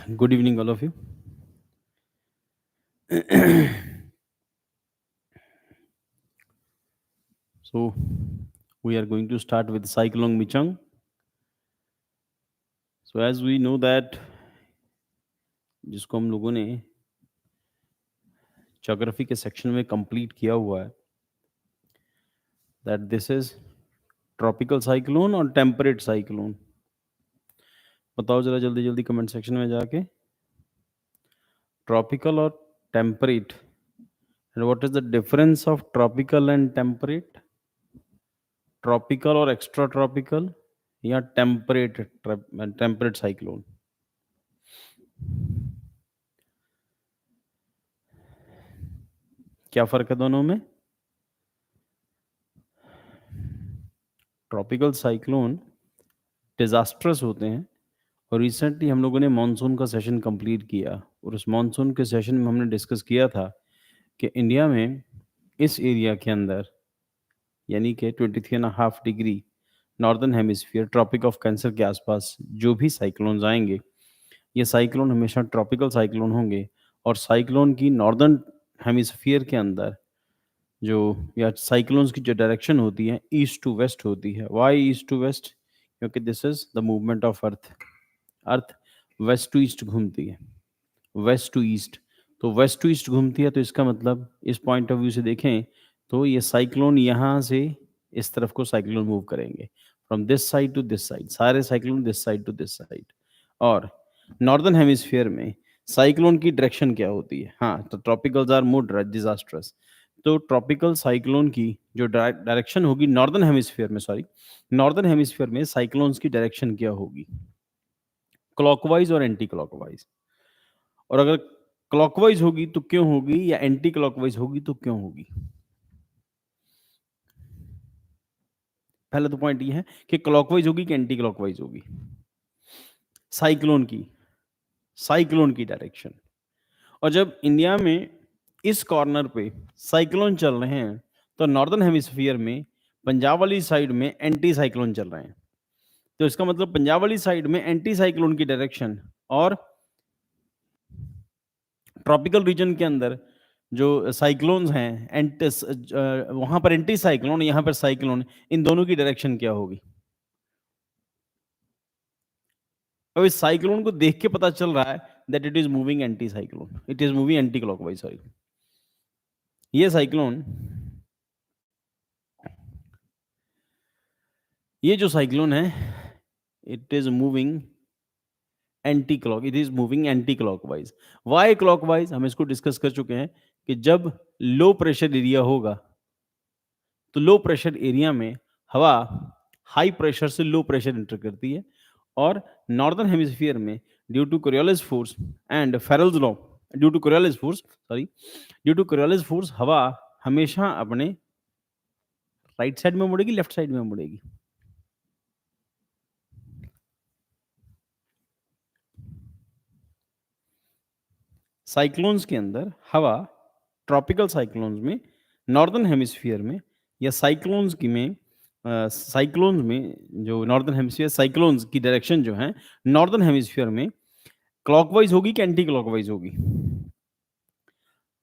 Good evening, all of you. So, we are going to start with Cyclone Michang. So, as we know that जिसको हम लोगों ने geography के section में complete किया हुआ है, that this is tropical cyclone और टेम्परेट साइक्लोन. बताओ जरा जल्दी जल्दी कमेंट सेक्शन में जाके, ट्रॉपिकल और temperate, and what is the difference of tropical and temperate, tropical और एक्स्ट्रा ट्रॉपिकल या टेम्परेट साइक्लोन. क्या फर्क है दोनों में? ट्रॉपिकल साइक्लोन डिजास्ट्रस होते हैं, और रिसेंटली हम लोगों ने मॉनसून का सेशन कंप्लीट किया, और उस मॉनसून के सेशन में हमने डिस्कस किया था कि इंडिया में इस एरिया के अंदर, यानी कि 23.5 degree northern hemisphere tropic of cancer के आसपास जो भी साइक्लोन्स आएंगे, ये साइक्लोन हमेशा ट्रॉपिकल साइक्लोन होंगे. और साइक्लोन की नॉर्दर्न हेमिस्फीयर के अंदर जो, या साइक्लोन्स की जो डायरेक्शन होती है, ईस्ट टू वेस्ट होती है. Why east to west? क्योंकि this is the movement of earth west to east घूमती है, वेस्ट टू ईस्ट. तो वेस्ट टू ईस्ट घूमती है, तो इसका मतलब इस पॉइंट ऑफ व्यू से देखें तो ये साइक्लोन यहाँ से इस तरफ को साइक्लोन मूव करेंगे, from this side to this side, सारे cyclone this side to this side. और नॉर्दर्न हेमिस्फीयर में साइक्लोन की डायरेक्शन क्या होती है? हाँ, तो ट्रॉपिकल्स आर मोर डिजास्ट्रस. तो ट्रॉपिकल साइक्लोन की जो डायरेक्शन होगी नॉर्दर्न हेमिस्फीयर में, नॉर्दर्न हेमिस्फीयर में साइक्लोन्स की डायरेक्शन क्या होगी? क्लॉकवाइज और एंटी क्लॉकवाइज. और अगर क्लॉकवाइज होगी तो क्यों होगी, या एंटी क्लॉकवाइज होगी तो क्यों होगी? पहला तो पॉइंट ये है कि क्लॉकवाइज होगी कि एंटी क्लॉकवाइज होगी. साइक्लोन की डायरेक्शन. और जब इंडिया में इस कॉर्नर पे साइक्लोन चल रहे हैं, तो नॉर्दर्न हेमिस्फीयर में पंजाब वाली साइड में एंटी साइक्लोन चल रहे हैं. तो इसका मतलब पंजाब वाली साइड में एंटी साइक्लोन की डायरेक्शन, और ट्रॉपिकल रीजन के अंदर जो साइक्लोन्स हैं, वहां पर एंटी साइक्लोन, यहाँ पर साइक्लोन, इन दोनों की डायरेक्शन क्या होगी? अब इस साइक्लोन को देख के पता चल रहा है that it is moving anti cyclone, it is moving anti clockwise. Sorry, ये साइक्लोन, ये जो साइक्लोन है, it is moving anti clockwise. Why clockwise? हम इसको डिस्कस कर चुके हैं कि जब लो प्रेशर एरिया होगा, तो लो प्रेशर एरिया में हवा हाई प्रेशर से लो प्रेशर इंटर करती है, और नॉर्दर्न हेमिस्फीयर में due to Coriolis force and Ferrel's law, due to Coriolis force हवा हमेशा अपने राइट साइड में मुड़ेगी, लेफ्ट साइड में मुड़ेगी. साइक्लोन्स के अंदर हवा, ट्रॉपिकल साइक्लोन्स में, नॉर्दर्न हेमिस्फीयर में, या साइक्लोन्स में जो नॉर्दर्न हेमिस्फीयर साइक्लोन्स की डायरेक्शन जो है नॉर्दर्न हेमिस्फीयर में क्लॉकवाइज होगी कि एंटी क्लॉकवाइज होगी?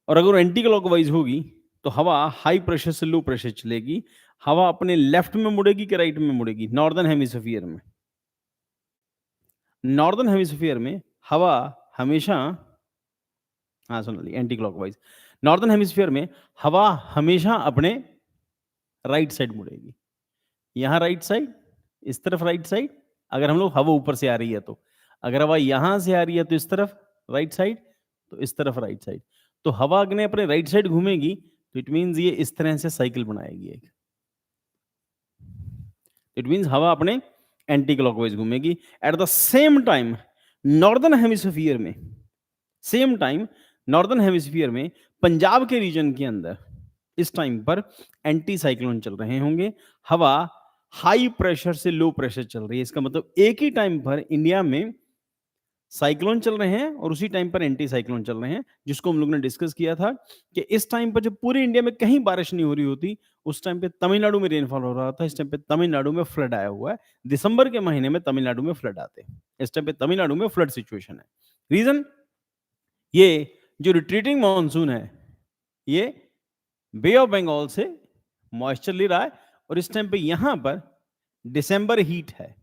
और अगर एंटी क्लॉकवाइज होगी तो हवा हाई प्रेशर से लो प्रेशर चलेगी, हवा अपने लेफ्ट में मुड़ेगी कि राइट में मुड़ेगी? नॉर्दर्न हेमिस्फीयर में, नॉर्दर्न हेमिस्फीयर में हवा हमेशा, हाँ सुन ली, एंटी क्लॉकवाइज. नॉर्दर्न हेमिस्फीयर में हवा हमेशा अपने राइट साइड मुड़ेगी. यहाँ राइट साइड, इस तरफ राइट साइड. अगर हम लोग हवा ऊपर से आ रही है तो, अगर हवा यहाँ से आ रही है तो इस तरफ राइट साइड, तो इस तरफ राइट साइड. तो हवा अगर अपने राइट साइड घूमेगी तो इट मीन्स ये इस तरह से साइकिल बनाएगी एक. इट मीन्स हवा अपने एंटी क्लॉकवाइज घूमेगी. At the same time northern hemisphere में, सेम टाइम नॉर्दर्न हेमिस्फीयर में पंजाब के रीजन के अंदर इस टाइम पर एंटी साइक्लोन चल रहे होंगे, हवा हाई प्रेशर से लो प्रेशर चल रही है. इसका मतलब एक ही टाइम पर इंडिया में साइक्लोन चल रहे हैं और उसी टाइम पर एंटी साइक्लोन चल रहे हैं, जिसको हम लोग ने डिस्कस किया था कि इस टाइम पर जब पूरे इंडिया में कहीं बारिश नहीं हो रही होती, उस टाइम पे तमिलनाडु में रेनफॉल हो रहा था। इस टाइम पे तमिलनाडु में फ्लड आया हुआ है। दिसंबर के महीने में तमिलनाडु में फ्लड आते हैं। इस टाइम पे तमिलनाडु में फ्लड सिचुएशन है। रीजन, ये जो रिट्रीटिंग मॉनसून है, ये बे ऑफ बंगाल से मॉइस्चर ले रहा है और इस टाइम पे यहां पर दिसंबर हीट है।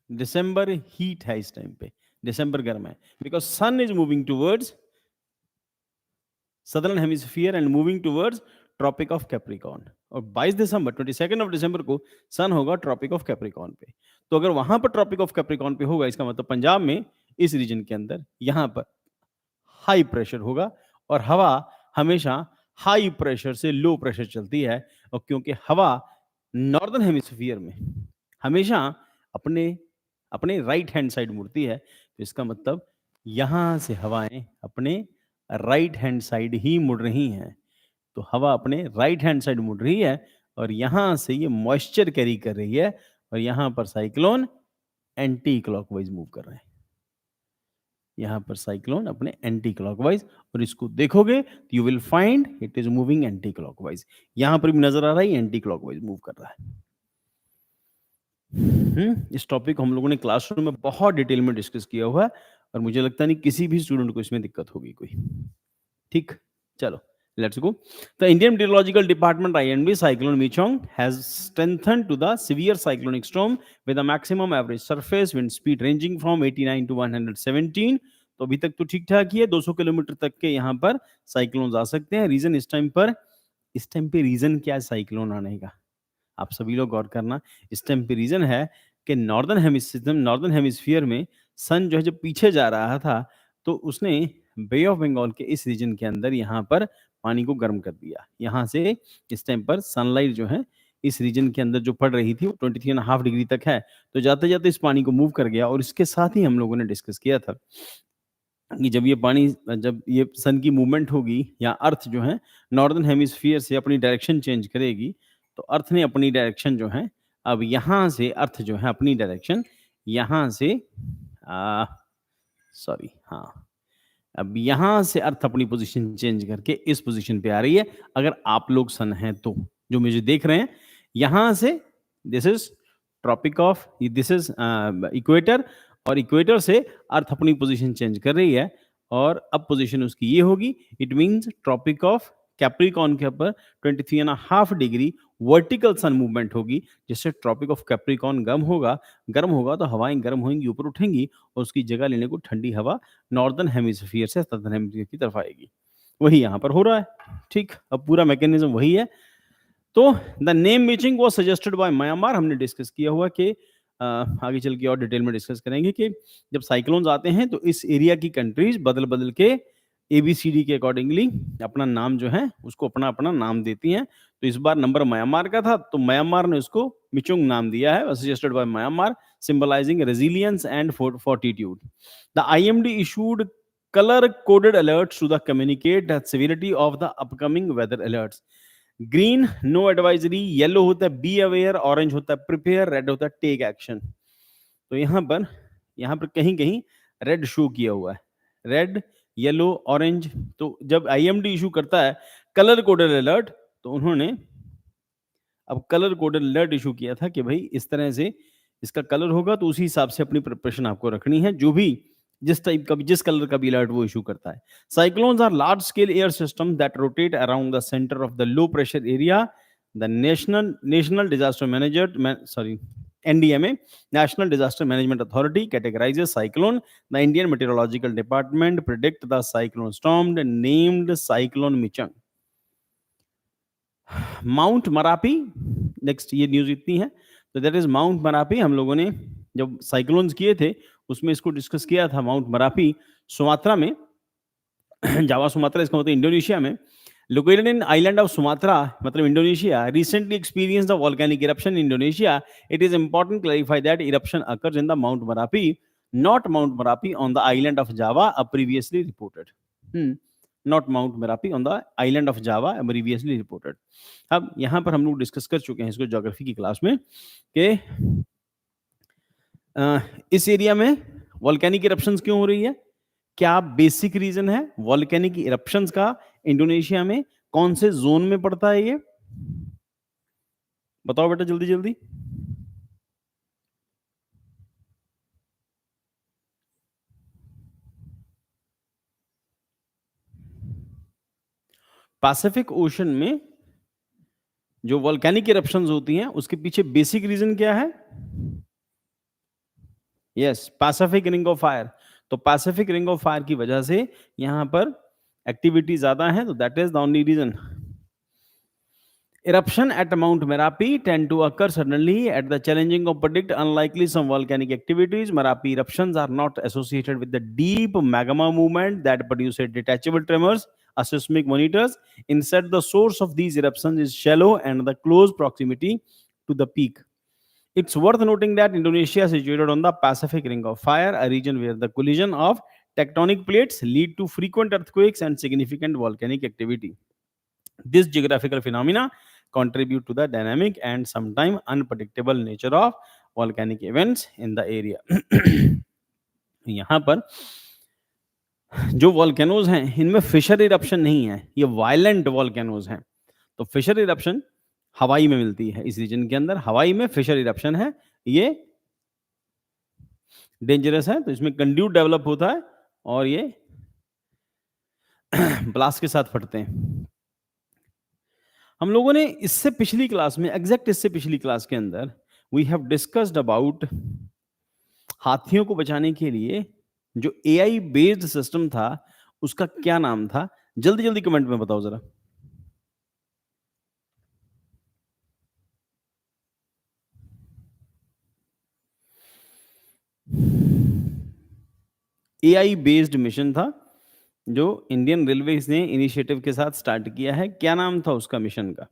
दिसंबर हीट है इस टाइम पे, दिसंबर गर्म है, because sun is moving towards southern hemisphere and moving towards tropic of capricorn. और 22 दिसंबर 22 ऑफ दिसंबर को सन होगा ट्रॉपिक ऑफ कैप्रिकॉर्न पे। तो अगर वहां पर ट्रॉपिक ऑफ कैप्रिकॉर्न पे होगा, इसका मतलब पंजाब में इस रीजन के अंदर यहां पर हाई प्रेशर होगा और हवा हमेशा हाई प्रेशर से लो प्रेशर चलती है। और क्योंकि हवा नॉर्दर्न हेमिस्फीयर में हमेशा अपने अपने राइट हैंड साइड मुड़ती है, तो इसका मतलब यहां से हवाएं अपने राइट हैंड साइड ही मुड़ रही हैं। तो हवा अपने राइट हैंड साइड मुड़ रही है और यहां से ये मॉइस्चर कैरी कर रही है और यहां पर साइक्लोन एंटी क्लॉकवाइज मूव कर रहे हैं। यहाँ पर साइक्लोन अपने एंटी क्लॉकवाइज, और इसको देखोगे तो you will find it is moving anti clockwise. यहां पर भी नजर आ रहा है एंटी क्लॉकवाइज मूव कर रहा है। इस टॉपिक को हम लोगों ने क्लासरूम में बहुत डिटेल में डिस्कस किया हुआ है और मुझे लगता नहीं किसी भी स्टूडेंट को इसमें दिक्कत होगी कोई। ठीक, चलो let's go. The Indian meteorological department IMD cyclone Michaung has strengthen to the severe cyclonic storm with a maximum average surface wind speed ranging from 89 to 117। तो अभी तक तो ठीक ठाक ही है, 200 किलोमीटर तक के यहाँ पर साइक्लोन आ सकते हैं। रीजन इस टाइम पे रीजन क्या है साइक्लोन आने का, आप सभी लोग गौर करना। इस टाइम पे रीजन है कि नॉर्दर्न हेमिस्फीयर में सन जो है जब पीछे जा रहा था, तो उसने बे ऑफ बंगाल के इस रीजन के अंदर यहाँ पर पानी को गर्म कर दिया। यहाँ से इस टाइम पर सनलाइट जो है इस रीजन के अंदर जो पड़ रही थी वो 23.5 डिग्री तक है। तो जाते जाते इस पानी को मूव कर गया और इसके साथ ही हम लोगों ने डिस्कस किया था कि जब ये सन की मूवमेंट होगी या अर्थ जो है नॉर्दर्न हेमिस्फीयर से अपनी डायरेक्शन चेंज करेगी, तो अर्थ ने अपनी डायरेक्शन जो है अब यहाँ से अर्थ जो है अपनी डायरेक्शन यहाँ से सॉरी हाँ, अब यहाँ से अर्थ अपनी पोजीशन चेंज करके इस पोजीशन पे आ रही है। अगर आप लोग सन हैं तो जो मुझे देख रहे हैं, यहाँ से this is tropic of, this is equator, और इक्वेटर से अर्थ अपनी पोजीशन चेंज कर रही है और अब पोजीशन उसकी ये होगी। It means tropic of capricorn के ऊपर 23.5 डिग्री वर्टिकल सन मूवमेंट होगी, जिससे ट्रॉपिक ऑफ कैप्रिकॉर्न गर्म होगा तो हवाएं गर्म होंगी, ऊपर उठेंगी और उसकी जगह लेने को ठंडी हवा नॉर्दर्न हेमिस्फीयर से सदर्न हेमिस्फीयर की तरफ आएगी। वही यहाँ पर हो रहा है। ठीक, अब पूरा मैकेनिज्म वही है। तो the name matching was suggested by Myanmar, हमने डिस्कस किया हुआ कि आगे चल के और डिटेल में डिस्कस करेंगे कि जब साइक्लोन्स आते हैं तो इस एरिया की कंट्रीज बदल बदल के ABCD के अकॉर्डिंगली अपना नाम जो है उसको अपना अपना नाम देती हैं। तो इस बार नंबर म्यांमार का था, तो म्यांमार ने उसको मिचुंग नाम दिया है, suggested by Myanmar, symbolising resilience and fortitude. The IMD issued color coded alerts to the communicate the severity of the upcoming weather alerts। Green no advisory, yellow होता है बी अवेयर, ऑरेंज होता है prepare, red होता है take action. तो यहाँ पर कहीं कहीं रेड शो किया हुआ है, रेड येलो ऑरेंज। तो जब IMD इशू करता है कलर कोडेड अलर्ट, तो उन्होंने अब कलर कोडेड अलर्ट इशू किया था कि भाई इस तरह से इसका कलर होगा, तो उसी हिसाब से अपनी प्रिपरेशन आपको रखनी है, जो भी जिस टाइप का भी जिस कलर का भी अलर्ट वो इशू करता है। Cyclones are large scale air system that rotate around the centre of the low pressure area. The national disaster manager NDMA, National Disaster Management Authority, categorizes cyclone. The Indian Meteorological Department predict the cyclone storm named Cyclone Michang. Mount Marapi, next ये news इतनी है, तो that is mount Marapi. हम लोगों ने जब cyclones किए थे उसमें इसको डिस्कस किया था। माउंट मरापी सुमात्रा में जावा सुमात्रा, इसका मतलब इंडोनेशिया में, located in island of Sumatra, मतलब Indonesia, recently experienced a volcanic eruption in Indonesia. It is important to clarify that eruption occurs in the Mount Merapi, not Mount Merapi on the island of Java, previously reported. Not Mount Merapi on the island of Java, previously reported. अब यहाँ पर हम लोग discuss कर चुके हैं इसको geography की क्लास में कि इस एरिया में वोल्केनिक इरप्शंस क्यों हो रही है? क्या बेसिक रीज़न है वोल्केनिक इरप्शंस का इंडोनेशिया में? कौन से ज़ोन में पड़ता है ये? बताओ बेटा जल्दी-जल्दी। पैसिफिक ओशन में जो वोल्केनिक इरप्शंस होती हैं, उसके पीछे बेसिक रीज़न क्या है? Yes, Pacific ring of fire. तो पैसिफिक रिंग ऑफ फायर की वजह से यहाँ पर एक्टिविटी ज़्यादा है, तो that is the only reason. Eruption at Mount Merapi tend to occur suddenly at the challenging of predict unlikely some volcanic activities. Merapi eruptions are not associated with the deep magma movement that produces detachable tremors as seismic monitors. Instead, the source of these eruptions is shallow and the close proximity to the peak. It's worth noting that Indonesia is situated on the Pacific Ring of Fire, a region where the collision of tectonic plates lead to frequent earthquakes and significant volcanic activity. This geographical phenomena contribute to the dynamic and sometimes unpredictable nature of volcanic events in the area. यहाँ पर जो volcanoes हैं इनमें Fisher eruption नहीं है, ये violent volcanoes हैं। तो फिशर इरप्शन हवाई में मिलती है, इस रीजन के अंदर हवाई में फिशर इरप्शन है, ये डेंजरस है, तो इसमें कंड्यूट डेवलप होता है और ये ब्लास्ट के साथ फटते हैं। हम लोगों ने इससे पिछली क्लास में एग्जैक्ट इससे पिछली क्लास के अंदर वी हैव डिस्कस्ड अबाउट हाथियों को बचाने के लिए जो एआई बेस्ड सिस्टम था उसका क्या नाम था? जल्दी जल्दी कमेंट में बताओ जरा। एआई बेस्ड मिशन था जो इंडियन रेलवे ने इनिशिएटिव के साथ स्टार्ट किया है। क्या नाम था उसका मिशन का?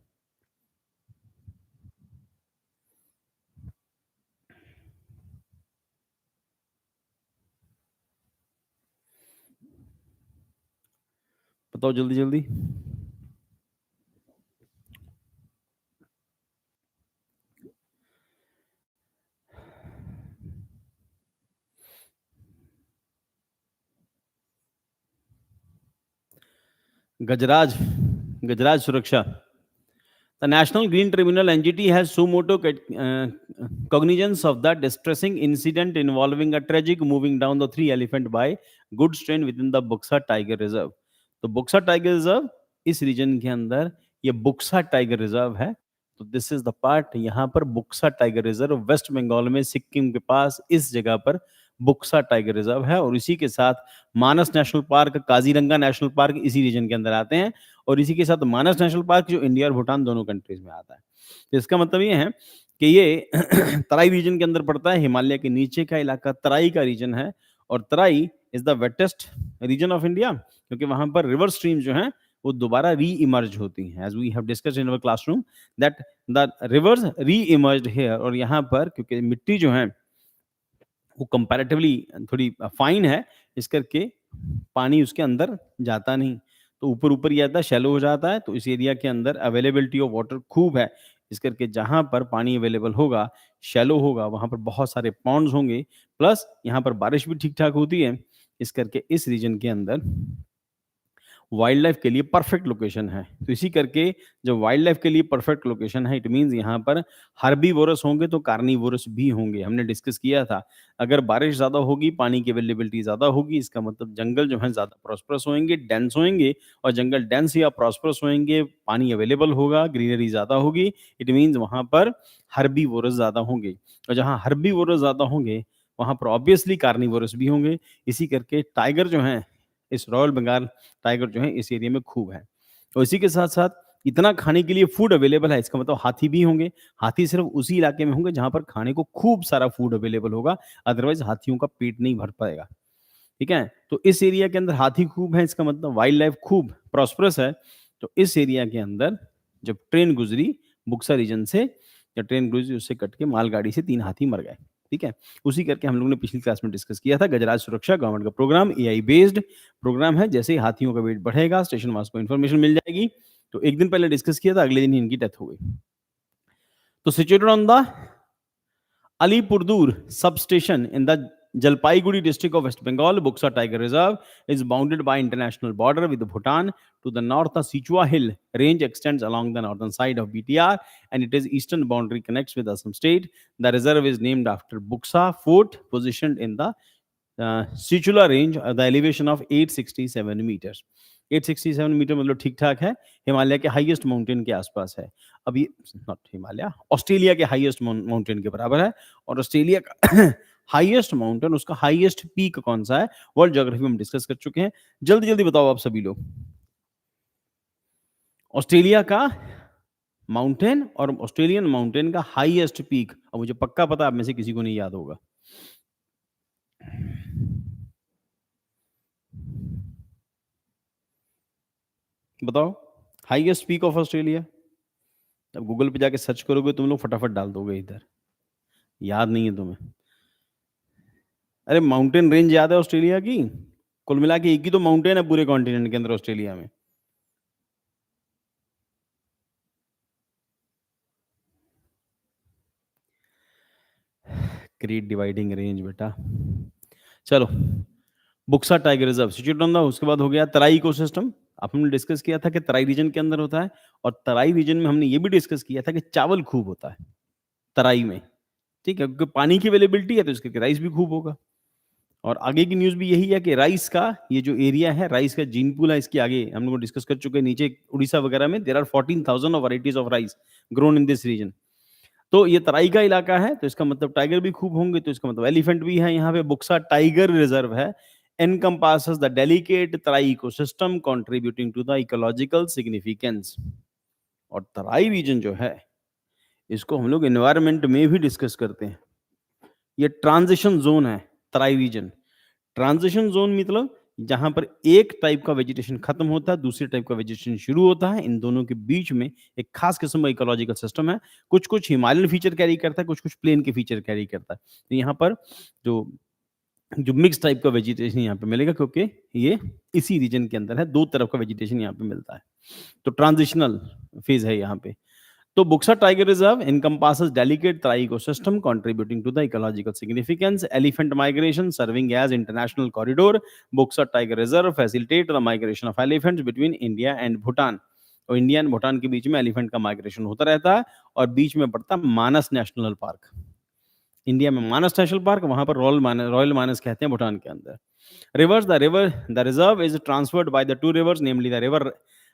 बताओ जल्दी जल्दी। गजराज, गजराज सुरक्षा। The National Green Tribunal (NGT) has suo motu cognizance of the distressing incident involving a tragic moving down the three elephant by goods train within the Buxa Tiger Reserve. तो बुक्सा टाइगर रिजर्व इस reason के अंदर ये Buxa tiger reserve है। तो this is the part, यहाँ पर Buxa tiger reserve West Bengal में सिक्किम के पास इस जगह पर बुक्सा टाइगर रिजर्व है और इसी के साथ Manas national park, Kaziranga national park इसी रीजन के अंदर आते हैं और इसी के साथ मानस नेशनल पार्क जो इंडिया और भूटान दोनों कंट्रीज में आता है। तो इसका मतलब ये है कि ये तराई रीजन के अंदर पड़ता है, हिमालय के नीचे का इलाका तराई का रीजन है और Terai is the wettest region of India क्योंकि वहां पर रिवर स्ट्रीम जो हैं वो दोबारा री इमर्ज होती हैं, as we have discussed in our classroom that the rivers re emerged here. और यहाँ पर क्योंकि मिट्टी जो है वो कंपैरेटिवली थोड़ी फाइन है, इस करके पानी उसके अंदर जाता नहीं, तो ऊपर-ऊपर ही आता है, शैलो हो जाता है। तो इस एरिया के अंदर अवेलेबिलिटी ऑफ वाटर खूब है, इस करके जहाँ पर पानी अवेलेबल होगा, शैलो होगा, वहाँ पर बहुत सारे पॉन्ड्स होंगे, प्लस यहाँ पर बारिश भी ठीक-ठाक होती है, इस करके इस रीजन के अंदर वाइल्ड लाइफ के लिए परफेक्ट लोकेशन है। तो इसी करके जब वाइल्ड लाइफ के लिए परफेक्ट लोकेशन है, इट मीन्स यहाँ पर हर्बीवोरस होंगे तो कार्निवोरस भी होंगे। हमने डिस्कस किया था, अगर बारिश ज़्यादा होगी, पानी की अवेलेबिलिटी ज़्यादा होगी, इसका मतलब जंगल जो है ज़्यादा प्रॉस्परस होंगे, डेंस होंगे और जंगल डेंस या प्रॉस्परस होंगे, पानी अवेलेबल होगा, ग्रीनरी ज़्यादा होगी, इट मीन्स वहाँ पर हर्बीवोरस ज़्यादा होंगे और जहाँ हर्बीवोरस ज़्यादा होंगे, वहाँ पर ऑब्वियसली कार्निवोरस भी होंगे। इसी करके टाइगर जो हैं इस रॉयल बंगाल टाइगर जो है इस एरिया में खूब है। और इसी के साथ-साथ इतना खाने के लिए फूड अवेलेबल है, इसका मतलब हाथी भी होंगे। हाथी सिर्फ़ उसी इलाके में होंगे जहाँ पर खाने को खूब सारा फूड अवेलेबल होगा, अदरवाइज़ हाथियों का पेट नहीं भर पाएगा। ठीक है? तो इस एरिया के अंदर हाथी खूब है, इसका मतलब वाइल्ड लाइफ खूब प्रॉस्परस है। तो इस एरिया के अंदर जब ट्रेन गुज़री बुक्सा रीजन से, जब ट्रेन गुज़री उससे कट के मालगाड़ी से 3 हाथी मर गए। ठीक है? उसी करके हम लोगों ने पिछली क्लास में डिस्कस किया था गजराज सुरक्षा गवर्नमेंट का प्रोग्राम, एआई बेस्ड प्रोग्राम है। जैसे ही हाथियों का वेट बढ़ेगा, स्टेशन मास्टर को इन्फॉर्मेशन मिल जाएगी। तो 1 दिन पहले डिस्कस किया था, अगले दिन ही इनकी डेथ हो गई। तो situated on the Alipurdur substation in the Jalpaiguri district of West Bengal, Buksa Tiger Reserve, is bounded by international border with Bhutan. To the north, the Sichua Hill range extends along the northern side of BTR, and its eastern boundary connects with Assam state. The reserve is named after Buksa Fort, positioned in the Sichula range, the elevation of 867 meters. 867 metre मतलब ठीक ठाक है, हिमालय के highest mountain के आसपास है। अभी not Himalaya, Australia के हाईएस्ट माउंटेन के बराबर है। और ऑस्ट्रेलिया का हाईएस्ट माउंटेन, उसका हाईएस्ट पीक कौन सा है, वर्ल्ड ज्योग्राफी में हम डिस्कस कर चुके हैं। जल्दी जल्दी बताओ आप सभी लोग, ऑस्ट्रेलिया का माउंटेन और ऑस्ट्रेलियन माउंटेन का हाईएस्ट पीक। अब मुझे पक्का पता है आप में से किसी को नहीं याद होगा। बताओ, हाईएस्ट पीक ऑफ ऑस्ट्रेलिया। अब गूगल पे जाके सर्च करोगे तुम लोग फटाफट डाल दोगे इधर, याद नहीं है तुम्हें। अरे माउंटेन रेंज याद है ऑस्ट्रेलिया की? कुल मिला के एक ही तो माउंटेन है पूरे कॉन्टिनेंट के अंदर ऑस्ट्रेलिया में। ग्रेट डिवाइडिंग रेंज बेटा। चलो, Buxa tiger reserve situated on the, उसके बाद हो गया तराई इकोसिस्टम। अब हमने डिस्कस किया था कि तराई रीजन के अंदर होता है, और तराई रीजन में हमने ये भी डिस्कस किया था कि चावल खूब होता है तराई में, ठीक है, क्योंकि पानी की अवेलेबिलिटी है तो इसके राइस भी खूब होगा। और आगे की न्यूज़ भी यही है कि राइस का ये जो एरिया है, राइस का जीन पूल है, इसके आगे हम लोग डिस्कस कर चुके हैं। नीचे उड़ीसा वगैरह में there are 14,000 of varieties of rice grown in this region. तो ये तराई का इलाका है, तो इसका मतलब टाइगर भी खूब होंगे, तो इसका मतलब एलिफेंट भी है यहाँ पे। बुक्सा टाइगर रिजर्व है, encompasses the delicate Terai ecosystem contributing to the ecological significance। और तराई रीजन जो है, इसको हम लोग एनवायरमेंट में भी डिस्कस करते हैं। ये ट्रांजिशन जोन है तराई रीजन। ट्रांजिशन जोन मतलब जहां पर एक टाइप का वेजिटेशन खत्म होता है, दूसरे टाइप का वेजिटेशन शुरू होता है, इन दोनों के बीच में एक खास किस्म का इकोलॉजिकल सिस्टम है। कुछ कुछ हिमालयन फीचर कैरी करता है, कुछ कुछ प्लेन के फीचर कैरी करता है। तो यहाँ पर जो जो मिक्स टाइप का वेजिटेशन यहाँ पे मिलेगा, क्योंकि ये इसी रीजन के अंदर है, दो तरफ का वेजिटेशन यहाँ पे मिलता है। तो ट्रांजिशनल फेज है यहाँ पे। तो Buxa tiger reserve encompasses delicate Thai ecosystem contributing to the ecological significance. Elephant migration serving as international corridor. Buxa Tiger Reserve facilitate the migration of elephants between India and Bhutan. और India and Bhutan के बीच में elephant का migration होता रहता है, और बीच में पड़ता है मानस नेशनल पार्क। इंडिया में मानस नेशनल पार्क, वहां पर रॉयल मानस कहते हैं भूटान के अंदर। Rivers the reserve is transferred by the two rivers, namely the river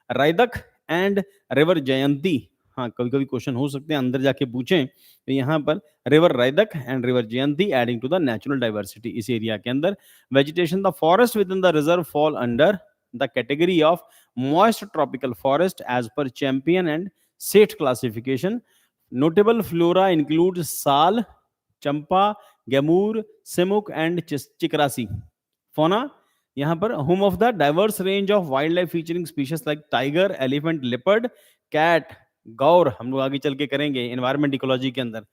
Raidak and river Jayanti. हाँ, कभी कभी क्वेश्चन हो सकते हैं अंदर जाके पूछें, तो यहाँ पर river Raidak and river Jayanti adding to the natural diversity इस एरिया के अंदर। Vegetation, the forest within the reserve fall under the category of moist tropical forest as per champion and Seth classification. Notable flora include sal, champa, gamhar, simul and chikrassy. Fauna यहाँ पर home of the diverse range of wildlife featuring species like tiger, elephant, leopard, cat, gaur. हम लोग आगे चल के करेंगे environment ecology के अंदर,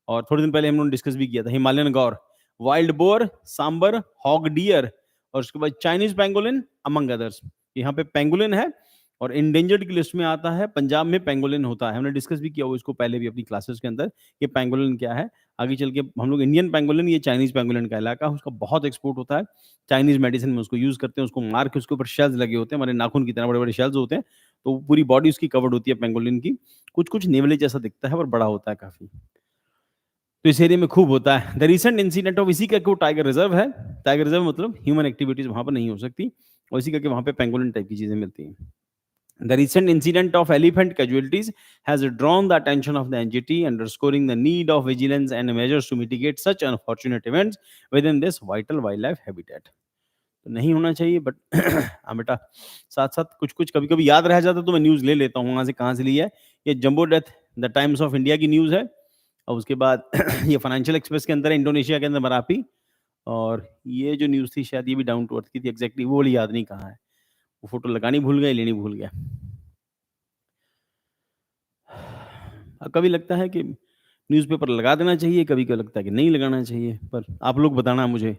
और थोड़े दिन पहले हम लोगों ने डिस्कस भी किया था Himalayan gaur, wild boar, sambar, hog deer, और उसके बाद चाइनीज पेंगोलिन अमंग अदर्स। यहाँ पे पेंगोलिन है और इंडेंजर्ड की लिस्ट में आता है, पंजाब में पेंगोलिन होता है। हमने डिस्कस भी किया हुआ इसको पहले भी अपनी क्लासेस के अंदर, ये पेंगोलिन क्या है। आगे चल के हम लोग इंडियन पेंगोलिन, ये चाइनीज पेंगोलिन का इलाका, उसका बहुत एक्सपोर्ट होता है। चाइनीज मेडिसिन में उसको यूज करते हैं, उसको मार के उसके ऊपर शेल्स लगे होते हैं, हमारे नाखून की तरह बड़े बड़े शेल्स होते हैं, तो पूरी बॉडी उसकी कवर्ड होती है पेंगोलिन की। कुछ कुछ नेवले जैसा दिखता है और बड़ा होता है काफी, तो इस एरिया में खूब होता है। द रिसेंट इंसिडेंट ऑफ, इसी करके वो टाइगर रिजर्व है। टाइगर रिजर्व मतलब ह्यूमन एक्टिविटीज वहां पर नहीं हो सकती, और इसी करके वहां पे पेंगोलिन टाइप की चीजें मिलती हैं। The recent incident of elephant casualties has drawn the attention of the NGT, underscoring the need of vigilance and measures to mitigate such unfortunate events within this vital wildlife habitat. तो नहीं होना चाहिए, but हाँ बेटा, साथ साथ कुछ कुछ कभी कभी याद रह जाता तो मैं न्यूज़ ले लेता हूँ, वहाँ से कहाँ से ली है। ये jumbo death the times of India की न्यूज़ है, और उसके बाद ये फाइनेंशियल एक्सप्रेस के अंदर है, इंडोनेशिया के अंदर मरापी। और ये जो न्यूज़ थी शायद ये भी डाउन टू अर्थ की थी, एग्जैक्टली वो वाली याद नहीं कहाँ है, वो फोटो लगानी भूल गया, लेनी भूल गया। कभी लगता है कि न्यूज़पेपर लगा देना चाहिए, कभी कभी लगता है कि नहीं लगाना चाहिए, पर आप लोग बताना मुझे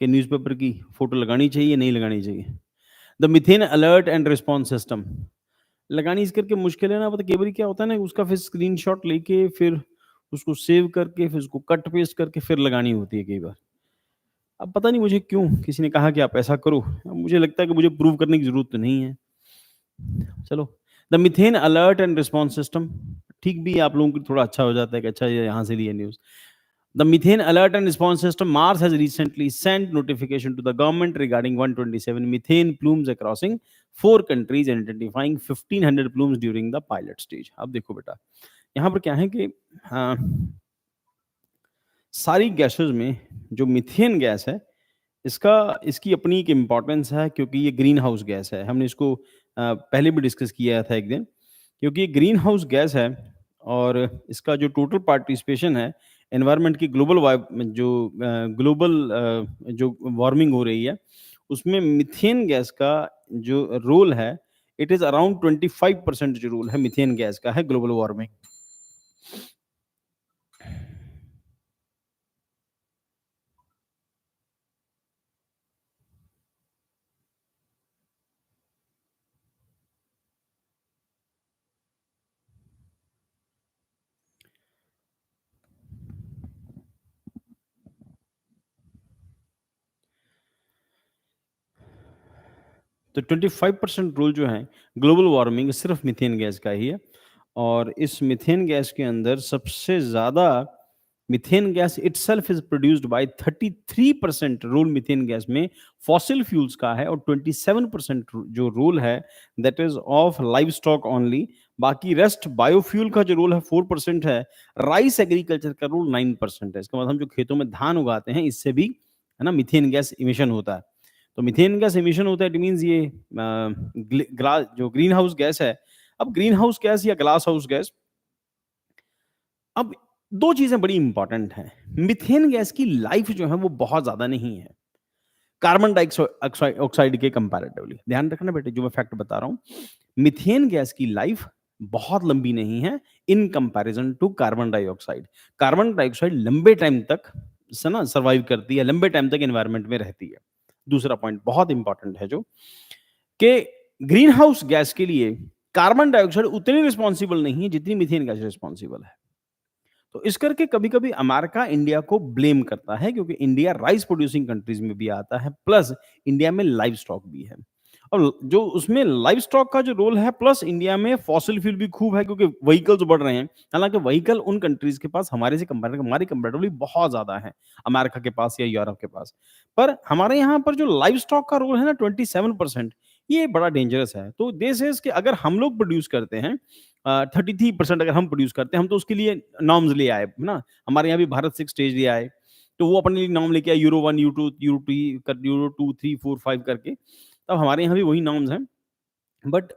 कि न्यूज़पेपर की फोटो लगानी चाहिए, नहीं लगानी चाहिए। The methane alert and response system लगानी इस करके मुश्किल है ना, पता कई बार क्या होता है ना, उसका फिर स्क्रीनशॉट लेके फिर उसको सेव करके फिर उसको कट पेस्ट करके फिर लगानी होती है कई बार। अब पता नहीं मुझे क्यों किसी ने कहा कि आप ऐसा करो, अब मुझे लगता है कि मुझे प्रूव करने की ज़रूरत तो नहीं है। चलो, the methane alert and response system ठीक भी आप लोगों को थोड़ा अच्छा हो जाता है कि अच्छा ये यहाँ से लिए news. The methane alert and response system Mars has recently sent notification to the government regarding 127 methane plumes crossing four countries and identifying 1500 plumes during the pilot stage. अब देखो बेटा, यहाँ पर क्या है कि हाँ, सारी गैसेस में जो मीथेन गैस है, इसकी अपनी एक इम्पोर्टेंस है क्योंकि ये ग्रीन हाउस गैस है। हमने इसको पहले भी डिस्कस किया था एक दिन, क्योंकि ये ग्रीन हाउस गैस है और इसका जो टोटल पार्टिसिपेशन है एनवायरनमेंट की ग्लोबल जो वार्मिंग हो रही है, उसमें मीथेन गैस का जो रोल है, इट इज़ अराउंड 25% जो रोल है मीथेन गैस का है ग्लोबल वार्मिंग। तो 25% रोल जो है ग्लोबल वार्मिंग सिर्फ मीथेन गैस का ही है और इस मीथेन गैस के अंदर सबसे ज़्यादा methane gas itself is produced by 33% role methane gas में फॉसिल फ्यूल्स का है और 27% जो रोल है that is of livestock only. बाकी रेस्ट बायोफ्यूल का जो रोल है 4% है। राइस एग्रीकल्चर का रोल 9% है। इसका मतलब हम जो खेतों में धान उगाते हैं इससे भी है ना मीथेन गैस इमिशन होता है। तो मीथेन गैस एमिशन होता है इट मीन्स ये जो ग्रीन हाउस गैस है। अब ग्रीन हाउस गैस या ग्लास हाउस गैस, अब दो चीजें बड़ी इंपॉर्टेंट हैं। मीथेन गैस की लाइफ जो है वो बहुत ज्यादा नहीं है कार्बन डाइऑक्साइड ऑक्साइड के कंपैरेटिवली। ध्यान रखना बेटे जो मैं फैक्ट बता रहा हूँ, मीथेन गैस की लाइफ बहुत लंबी नहीं है in comparison to carbon dioxide. Carbon dioxide लंबे टाइम तक ना सर्वाइव करती है, लंबे टाइम तक एनवायरनमेंट में रहती है। दूसरा पॉइंट बहुत इंपॉर्टेंट है जो कि ग्रीन हाउस गैस के लिए कार्बन डाइऑक्साइड उतनी रिस्पॉन्सिबल नहीं है जितनी मीथेन गैस रिस्पॉन्सिबल है। तो इस करके कभी-कभी अमेरिका इंडिया को ब्लेम करता है क्योंकि इंडिया राइस प्रोड्यूसिंग कंट्रीज में भी आता है, प्लस इंडिया में लाइव स्टॉक भी है। और जो उसमें लाइव स्टॉक का जो रोल है प्लस इंडिया में फॉसिल फ्यूल भी खूब है क्योंकि व्हीकल्स बढ़ रहे हैं। हालाँकि व्हीकल उन कंट्रीज के पास हमारी कंपैरेटिवली बहुत ज़्यादा है, अमेरिका के पास या यूरोप के पास। पर हमारे यहाँ पर जो लाइव स्टॉक का रोल है ना 27%, ये बड़ा डेंजरस है। तो दिस इज़ कि अगर हम लोग प्रोड्यूस करते हैं 33% अगर हम प्रोड्यूस करते हैं, हम तो उसके लिए नॉर्म्स ले आए, है ना? हमारे यहाँ भी भारत 6 स्टेज ले आए, तो वो अपने लिए नॉर्म लेके आए यूरो 1, यूरो 2, 3, 4, 5 करके। तब हमारे यहाँ भी वही नॉर्म्स हैं, बट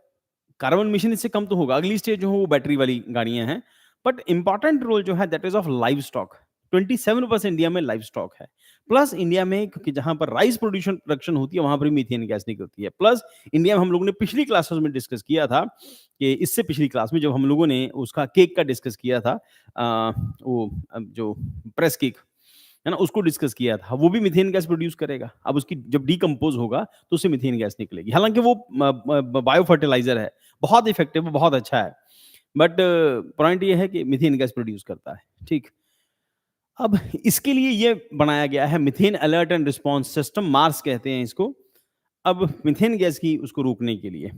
कार्बन एमिशन इससे कम तो होगा। अगली स्टेज जो है वो बैटरी वाली गाड़ियाँ हैं, बट इम्पोर्टेंट रोल जो है that is of live stock. 27% India में लाइव स्टॉक है। प्लस इंडिया में क्योंकि जहाँ पर राइस प्रोडक्शन होती है, वहाँ पर मीथेन गैस निकलती है। प्लस इंडिया में हम लोगों ने पिछली क्लासेस में डिस्कस किया था कि इससे पिछली क्लास में जब हम लोगों ने उसका केक का डिस्कस किया था जो प्रेस केक, है ना? उसको डिस्कस किया था। वो भी मीथेन गैस प्रोड्यूस करेगा। अब उसकी जब डिकम्पोज़ होगा तो उससे मीथेन गैस निकलेगी। हालाँकि वो बायो फर्टिलाइज़र है, बहुत इफेक्टिव है, बहुत अच्छा है। बट पॉइंट ये है कि मीथेन गैस प्रोड्यूस करता है, ठीक? अब इसके लिए ये बनाया गया है methane alert and response system, Mars कहते हैं इसको। अब मीथेन गैस की उसको रोकने के लिए,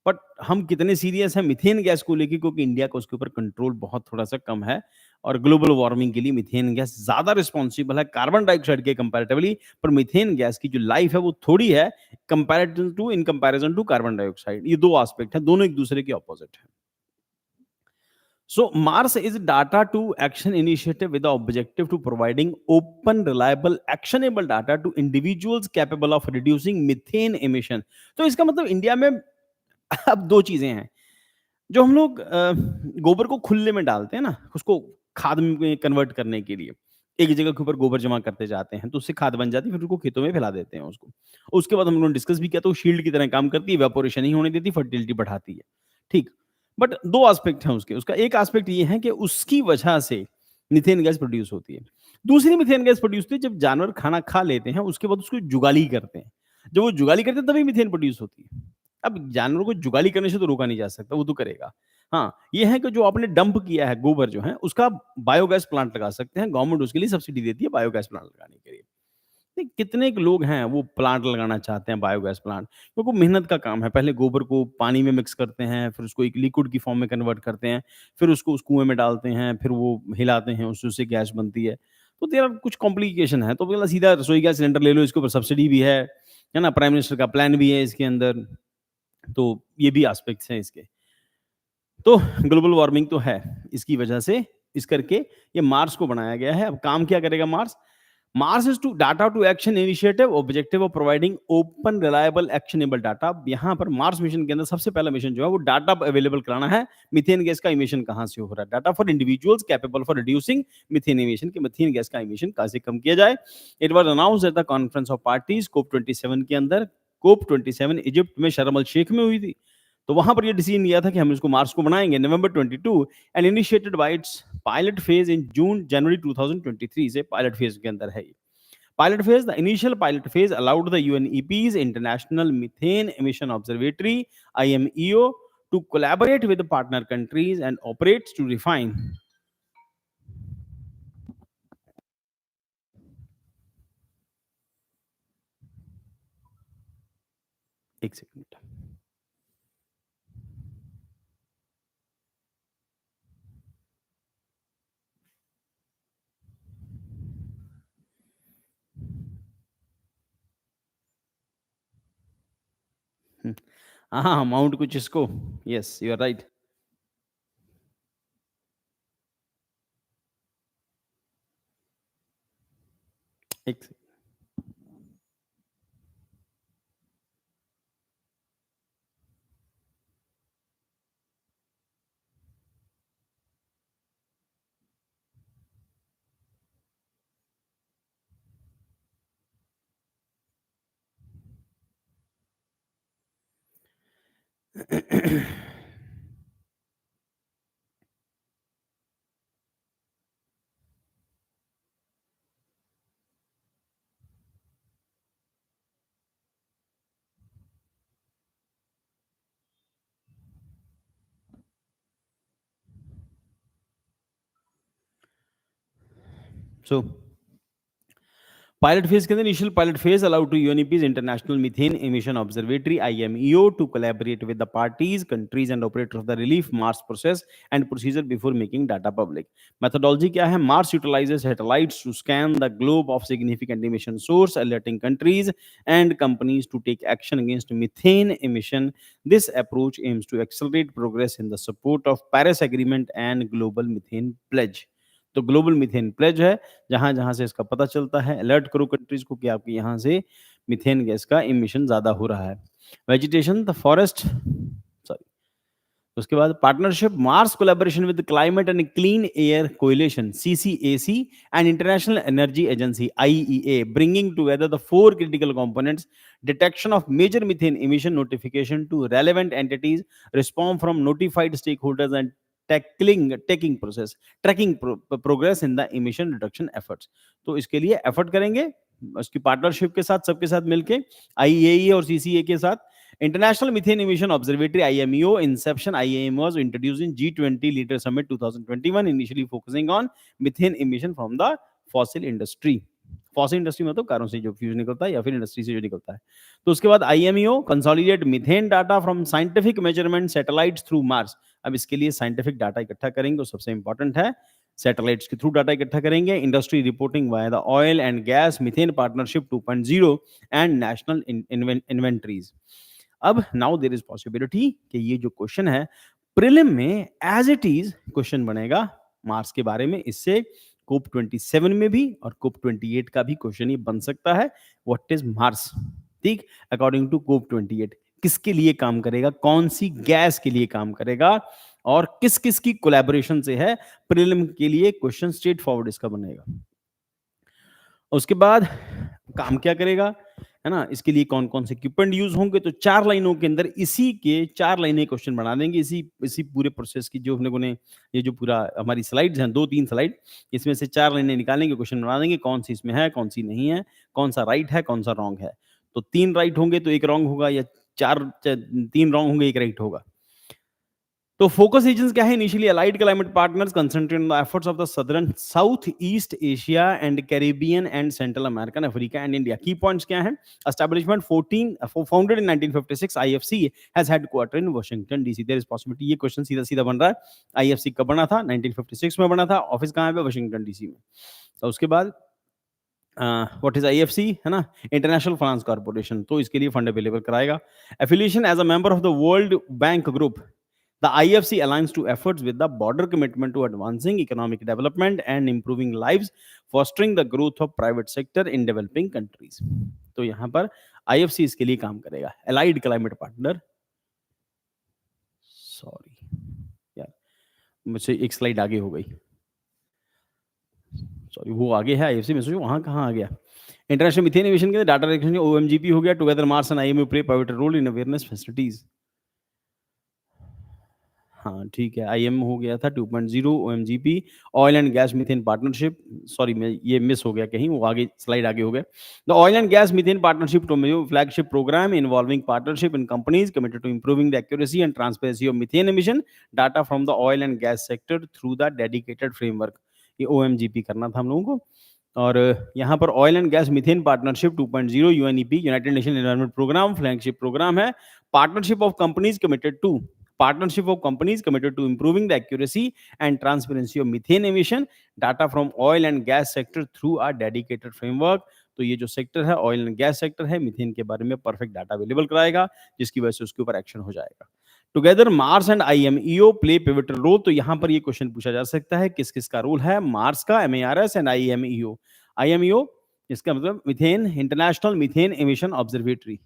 बट हम कितने सीरियस हैं मीथेन गैस को लेके क्योंकि इंडिया का उसके ऊपर कंट्रोल बहुत थोड़ा-सा कम है और ग्लोबल वार्मिंग के लिए मीथेन गैस ज़्यादा रिस्पॉन्सिबल है कार्बन डाइऑक्साइड के कंपैरेटिवली। पर मीथेन गैस की जो लाइफ है वो थोड़ी है in comparison to carbon dioxide. ये 2 एस्पेक्ट हैं, दोनों एक दूसरे के अपोजिट हैं। So Mars is data to action initiative with the objective to providing open, reliable, actionable data to individuals capable of reducing methane emission. तो इसका मतलब इंडिया में अब 2 चीज़ें हैं। जो हम लोग गोबर को खुले में डालते हैं ना, उसको खाद में कन्वर्ट करने के लिए, एक जगह के ऊपर गोबर जमा करते जाते हैं, तो उससे खाद बन जाती है, फिर उसको खेतों में फैला देते हैं उसको। उसके बाद हम लोगों ने डिस्कस भी किया तो वो शील्ड की तरह काम करती है, इवेपोरेशन नहीं होने देती, फर्टिलिटी बढ़ाती है। ठीक, बट 2 एस्पेक्ट हैं उसके। उसका एक एस्पेक्ट ये है कि उसकी वजह से मीथेन गैस प्रोड्यूस होती है। दूसरी मीथेन गैस प्रोड्यूस होती है जब जानवर खाना खा लेते हैं, उसके बाद उसको जुगाली करते हैं। जब वो जुगाली करते हैं तभी मीथेन प्रोड्यूस होती है। अब जानवरों को जुगाली करने से तो रोका नहीं जा सकता, वो तो करेगा। हाँ, ये है कि जो आपने डंप किया है गोबर जो है, उसका बायोगैस प्लांट लगा सकते हैं, गवर्नमेंट उसके लिए सब्सिडी देती है बायोगैस प्लांट लगाने के लिए। नहीं, कितने क लोग हैं वो प्लांट लगाना चाहते हैं बायोगैस प्लांट, क्योंकि मेहनत का काम है। पहले गोबर को पानी में मिक्स करते हैं, फिर उसको एक लिक्विड की फॉर्म में कन्वर्ट करते हैं, फिर उसको उस कुएँ में डालते हैं, फिर वो हिलाते हैं, उससे गैस बनती है। तो देयर आर कुछ कॉम्प्लिकेशन है, तो बोला सीधा रसोई गैस सिलेंडर ले लो, इसके ऊपर सब्सिडी भी है ना? प्राइम मिनिस्टर का प्लान भी है इसके अंदर, तो ये भी एस्पेक्ट्स हैं इसके। तो ग्लोबल वार्मिंग तो है, इसकी वजह से इस करके ये मार्स को बनाया गया है। अब काम क्या करेगा MARS? MARS is to data to action initiative objective of providing open reliable actionable data. यहाँ पर मार्स मिशन के अंदर सबसे पहला मिशन जो है वो डाटा अवेलेबल कराना है, मीथेन गैस का इमिशन कहाँ से हो रहा है। Data for individuals capable for reducing methane emission, कि मीथेन गैस का इमिशन कैसे कम किया जाए। It was announced at the conference of parties COP 27 के अंदर। कोप 27 इजिप्ट में शर्म अल शेख में हुई थी। तो वहां पर ये डिसीजन लिया था कि हम इसको मार्स को बनाएंगे November 22 and initiated by its pilot phase in June जनवरी 2023 से पायलट फेज के अंदर है ये। Pilot phase, the initial pilot phase allowed the UNEP's International Methane Emission Observatory (IMEO) to collaborate with the partner countries and operates to refine. एक second. हाँ, amount कुछ इसको, यस यू आर राइट। एक second. सो Pilot phase के अंदर initial pilot phase allowed to UNEP's International Methane Emission Observatory (IMEO) to collaborate with the parties, countries and operators of the relief Mars process and procedure before making data public. Methodology क्या है? Mars utilizes satellites to scan the globe of significant emission source, alerting countries and companies to take action against methane emission. This approach aims to accelerate progress in the support of Paris Agreement and Global Methane Pledge. तो global methane pledge है, जहाँ-जहाँ से इसका पता चलता है, alert करो countries को कि आपके यहाँ से मीथेन गैस का इमिशन ज़्यादा हो रहा है। वेजिटेशन द फॉरेस्ट सॉरी उसके बाद partnership MARS collaboration with climate and clean air coalition CCAC and international energy agency IEA bringing together the four critical components detection of major methane emission notification to relevant entities respond from notified stakeholders and tracking progress in the emission reduction efforts. तो इसके लिए effort करेंगे उसकी partnership के साथ सबके साथ मिलके आईईए और सीसीए के साथ। International Methane Emission Observatory (IMEO) inception IAM was introduced in G20 Leader Summit 2021, initially focusing on methane emission from the fossil industry. Fossil industry मतलब कारों से जो फ्यूज निकलता है या फिर इंडस्ट्री से जो निकलता है। तो उसके बाद IMEO consolidate methane data from scientific measurement satellites through MARS. अब इसके लिए साइंटिफिक डाटा इकट्ठा करेंगे, और सबसे इंपॉर्टेंट है सैटेलाइट्स के थ्रू डाटा इकट्ठा करेंगे। Industry reporting via the oil and gas methane partnership 2.0 and national inventories. अब नाउ देयर इज पॉसिबिलिटी कि ये जो क्वेश्चन है प्रीलिम में एज इट इज क्वेश्चन बनेगा मार्स के बारे में। इससे कोप 27 में भी और कोप 28 का भी क्वेश्चन ये बन सकता है। What is Mars? ठीक, अकॉर्डिंग टू कोप 28 किसके लिए काम करेगा, कौन सी गैस के लिए काम करेगा, और किस किस की कोलैबोरेशन से है। प्रीलिम के लिए क्वेश्चन स्ट्रेट फॉरवर्ड इसका बनेगा। उसके बाद काम क्या करेगा, है ना? इसके लिए कौन-कौन से इक्विपमेंट यूज़ होंगे, तो 4 लाइनों के अंदर इसी के 4 लाइनें क्वेश्चन बना देंगे। इसी इसी पूरे प्रोसेस की जो हम लोगों ने ये जो पूरा हमारी स्लाइड्स हैं 2-3 स्लाइड, इसमें से 4 लाइनें निकालेंगे, क्वेश्चन बना देंगे, कौन-सी इसमें है, कौन-सी नहीं है, कौन-सा राइट है, कौन-सा रॉन्ग है। तो 3 राइट होंगे तो 1 रॉन्ग होगा, या 4 3 रॉन्ग होंगे, 1 राइट होगा। तो फोकस रीजंस क्या है? Initially allied climate partners concentrate on the efforts of the southern South East Asia and Caribbean and Central American, Africa and India. Key points क्या हैं? Establishment 14 founded in 1956, IFC has headquarter in Washington DC. There is possibility, ये question सीधा सीधा बन रहा है। IFC कब बना था? 1956 में बना था। ऑफिस कहाँ पे? वाशिंगटन डीसी में। तो उसके बाद व्हाट इज आईएफसी, है ना? इंटरनेशनल फाइनेंस कॉर्पोरेशन, तो इसके लिए फंड अवेलेबल कराएगा। Affiliation as a member of the World Bank group, the IFC aligns to efforts with the broader commitment to advancing economic development and improving lives, fostering the growth of private sector in developing countries। तो यहाँ पर IFC इसके लिए काम करेगा। Allied Climate Partner, sorry यार, मुझसे एक स्लाइड आगे हो गई, सॉरी, वो आगे है आईएफसी में, सोचो वहाँ कहाँ आ गया। इंटरनेशनल मिथेन एमिशन के डाटा रिकलेक्शन ओएमजीपी हो गया। Together MARS and IMO play pivotal role in awareness facilities. हाँ, ठीक है, आईएम हो गया था 2.0, OMGP, oil and gas methane partnership, sorry मैं ये मिस हो गया कहीं, वो आगे स्लाइड आगे हो गया। The oil and gas methane partnership two flagship programme involving partnership in companies committed to improving the accuracy and transparency of methane emission data from the oil and gas sector through the dedicated framework. ये OMGP करना था हम लोगों को। और यहाँ पर oil and gas methane partnership 2.0 UNEP, United Nation environment programme, flagship programme है। Partnership of companies committed to partnership of companies committed to improving the accuracy and transparency of methane emission data from oil and gas sector through a dedicated framework। तो ये जो sector है, oil and gas sector है, methane के बारे में perfect data available कराएगा, जिसकी वजह से उसके ऊपर एक्शन हो जाएगा। Together MARS and IMEO play pivotal role. तो यहाँ पर ये क्वेश्चन पूछा जा सकता है किस किस का रोल है? मार्स का, एमएआरएस एंड आईएमईओ। आईएमईओ इसका मतलब methane, international methane emission observatory,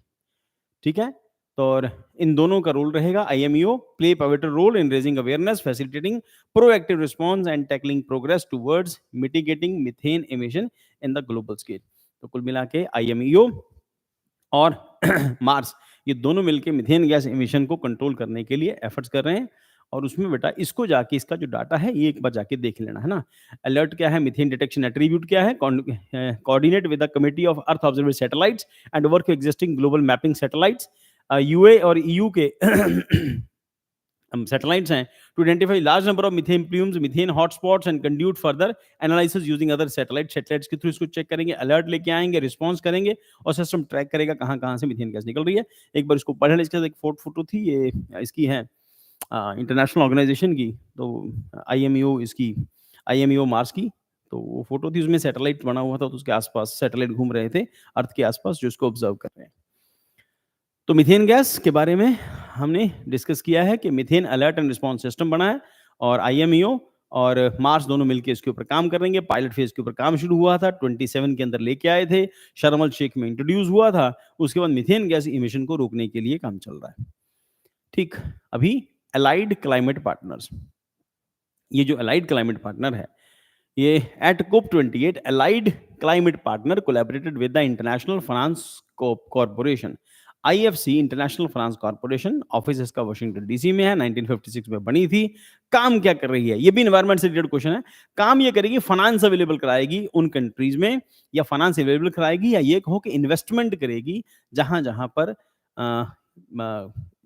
ठीक है? तो और इन दोनों का रोल रहेगा। IMEO play pivotal role in raising awareness, facilitating proactive response and tackling progress towards mitigating methane emission in the global scale. तो कुल मिला के आईएमईओ और मार्स, ये दोनों मिलके मीथेन गैस एमिशन को कंट्रोल करने के लिए एफर्ट्स कर रहे हैं। और उसमें बेटा इसको जाके, इसका जो डाटा है ये एक बार जाके देख लेना, है ना? अलर्ट क्या है? मीथेन डिटेक्शन एट्रीब्यूट क्या है? Coordinate with the committee of earth observatory satellites and work existing global mapping satellites. UA और ईयू के सैटेलाइट्स हैं to identify large number of methane plumes, methane hotspots and conduct further analysis using other satellites के through इसको check करेंगे, alert लेके आएंगे, response करेंगे और सिस्टम ट्रैक करेगा कहाँ कहाँ से मीथेन गैस निकल रही है। एक बार इसको पढ़ लें। इसके साथ एक फोटो थी, ये इसकी है इंटरनेशनल ऑर्गेनाइजेशन की, तो आईएमईओ इसकी, आईएमईओ मार्स की, तो वो फोटो थी, उसमें सैटेलाइट बना हुआ था, तो उसके आसपास सैटेलाइट घूम रहे थे अर्थ के आसपास, जो इसको ऑब्जर्व कर रहे हैं। तो मीथेन गैस के बारे में हमने डिस्कस किया है कि methane alert and response system बना है और आईएमईओ और मार्स दोनों मिलकर इसके ऊपर काम करेंगे। पायलट फेज के ऊपर काम शुरू हुआ था, 27 के अंदर लेके आए थे, शर्म अल शेख में इंट्रोड्यूस हुआ था। उसके बाद मीथेन गैस इमिशन को रोकने के लिए काम चल रहा है। ठीक, अभी अलाइड क्लाइमेट पार्टनर्स, ये जो अलाइड क्लाइमेट पार्टनर है, ये at COP 28 allied climate partner collaborated with the International Finance Corporation, IFC, International Finance Corporation. Office इसका वाशिंगटन डीसी में है, 1956 में बनी थी। काम क्या कर रही है? ये भी एनवायरमेंट से रिलेटेड क्वेश्चन है। काम ये करेगी, फाइनेंस अवेलेबल कराएगी उन कंट्रीज में, या फाइनेंस अवेलेबल कराएगी, या ये कहो कि इन्वेस्टमेंट करेगी जहां जहां पर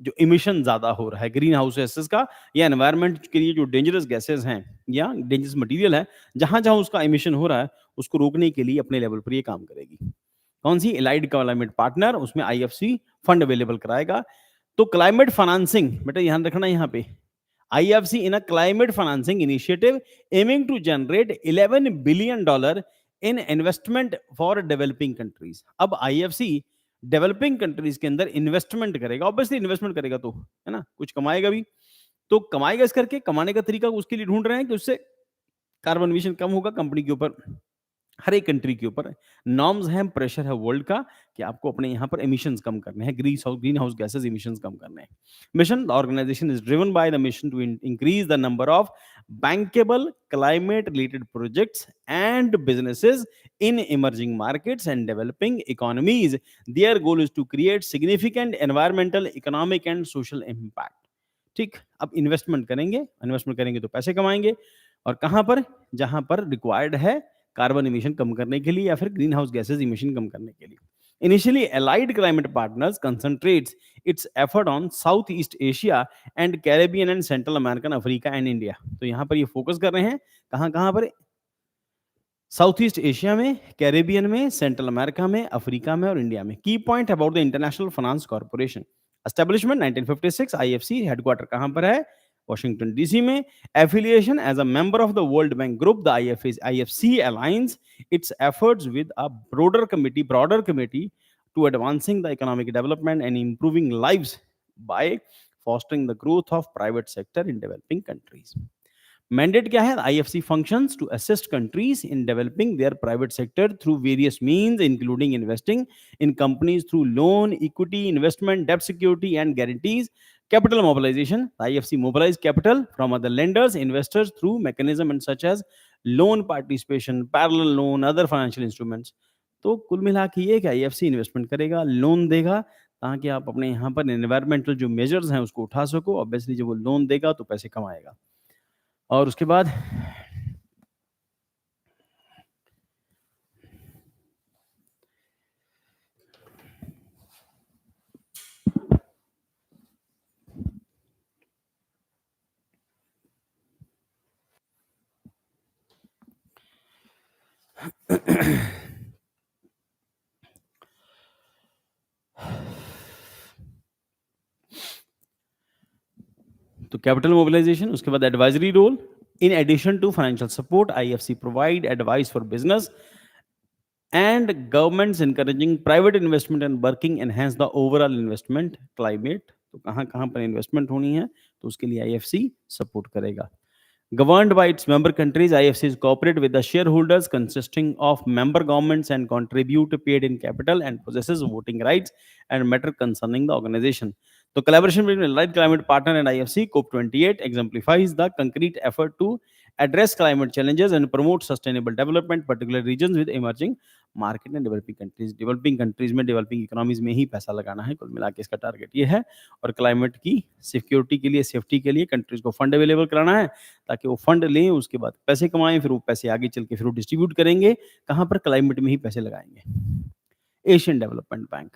जो इमिशन ज्यादा हो रहा है ग्रीन हाउस गैसेस का, या एनवायरमेंट के लिए जो डेंजरस गैसेस हैं या डेंजरस मटेरियल है, जहां जहां उसका इमिशन हो रहा है उसको रोकने के लिए अपने लेवल पर ये काम करेगी। कौन सी? एलाइड क्लाइमेट पार्टनर, उसमें आईएफसी फंड अवेलेबल कराएगा। तो क्लाइमेट फाइनेंसिंग बेटा ध्यान रखना यहाँ पे, IFC in a climate financing initiative aiming to generate $11 billion in investment for developing countries. अब आईएफसी डेवलपिंग कंट्रीज के अंदर इन्वेस्टमेंट करेगा, ऑब्वियसली इन्वेस्टमेंट करेगा तो, है ना, कुछ कमाएगा भी। तो कमाएगा इस करके, कमाने का तरीका उसके लिए ढूंढ रहे हैं कि उससे कार्बन एमिशन कम होगा कंपनी के ऊपर। हर एक कंट्री के ऊपर नॉर्म्स हैं, प्रेशर है वर्ल्ड का कि आपको अपने यहाँ पर एमिशंस कम करने हैं, ग्रीन हाउस गैसेस एमिशंस कम करने हैं। Mission, the organisation is driven by the mission to increase the number of bankable climate related projects and businesses in emerging markets and developing economies. Their goal is to create significant environmental, economic and social impact. ठीक, अब investment करेंगे तो पैसे कमाएंगे, और कहां पर? जहां पर रिक्वायर्ड है कार्बन इमिशन कम करने के लिए या फिर ग्रीन हाउस गैसेज इमिशन कम करने के लिए। Initially, Allied Climate Partners concentrates its effort on Southeast Asia and Caribbean and Central American, Africa and India. तो यहाँ पर ये फोकस कर रहे हैं कहाँ-कहाँ पर? साउथ ईस्ट एशिया में, कैरेबियन में, सेंट्रल अमेरिका में, अफ्रीका में और इंडिया में। Key point about the International Finance Corporation. Establishment 1956, IFC headquarter कहाँ पर है? वॉशिंगटन डीसी में। Affiliation as a member of the World Bank group, the IFC aligns its efforts with a broader committee to advancing the economic development and improving lives by fostering the growth of private sector in developing countries. Mandate क्या है? IFC functions to assist countries in developing their private sector through various means, including investing in companies through loan, equity, investment, debt security, and guarantees. Capital mobilization. IFC mobilize capital from other lenders, investors through mechanisms such as loan participation, parallel loan, other financial instruments. तो कुल मिला के ये कि IFC investment करेगा, loan देगा, ताकि आप अपने यहाँ पर एनवायरमेंटल जो मेजर्स हैं उसको उठा सको। ऑब्वियसली जब वो लोन देगा तो पैसे कमाएगा। और उसके बाद तो कैपिटल मोबिलाइजेशन, उसके बाद advisory role. In addition to financial support, IFC provide advice for business and governments encouraging private investment and working enhance the overall investment climate. तो कहाँ-कहाँ पर इन्वेस्टमेंट होनी है तो उसके लिए आईएफसी सपोर्ट करेगा। Governed by its member countries, IFCs cooperate with the shareholders consisting of member governments and contribute paid in capital and possesses voting rights and matter concerning the organization. The collaboration between Allied Climate Partner and IFC COP28 exemplifies the concrete effort to address climate challenges and promote sustainable development, particularly regions with emerging market and developing countries में, developing economies में ही पैसा लगाना है। कुल मिला के इसका target ये है। और क्लाइमेट की सिक्योरिटी के लिए, सेफ्टी के लिए कंट्रीज को फंड अवेलेबल कराना है, ताकि वो फंड लें, उसके बाद पैसे कमाएं, फिर वो पैसे आगे चल के फिर वो डिस्ट्रीब्यूट करेंगे। कहाँ पर? क्लाइमेट में ही पैसे लगाएंगे। Asian development bank.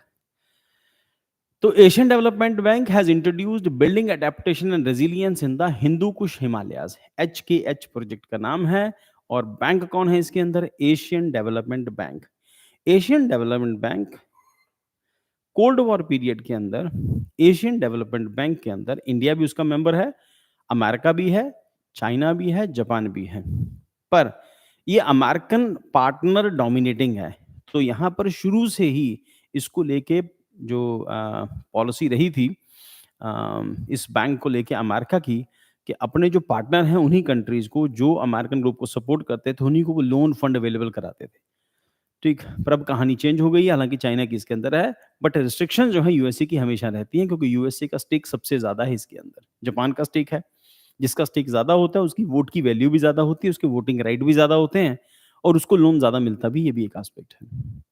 तो Asian development bank has introduced building adaptation and resilience in the Hindu Kush Himalayas. HKH project का नाम है। और बैंक कौन है इसके अंदर? Asian development bank. Asian development bank cold war period के अंदर, एशियन डेवलपमेंट बैंक के अंदर इंडिया भी उसका मेंबर है, अमेरिका भी है, चाइना भी है, जापान भी है। पर ये अमेरिकन पार्टनर डोमिनेटिंग है। तो यहाँ पर शुरू से ही इसको लेके जो पॉलिसी रही थी इस बैंक को लेके अमेरिका की, कि अपने जो पार्टनर हैं उन्हीं कंट्रीज को, जो अमेरिकन ग्रुप को सपोर्ट करते थे, उन्हीं को वो लोन फंड अवेलेबल कराते थे। ठीक, पर अब कहानी चेंज हो गई है, हालाँकि चाइना की इसके अंदर है, बट रिस्ट्रिक्शन जो है यूएसए की हमेशा रहती हैं, क्योंकि यूएसए का स्टेक सबसे ज़्यादा है इसके अंदर। जापान का स्टेक है, जिसका स्टेक ज़्यादा होता है, उसकी वोट की वैल्यू भी ज़्यादा होती है, उसके वोटिंग राइट भी ज़्यादा होते हैं और उसको लोन ज़्यादा मिलता भी, ये भी एक एस्पेक्ट है।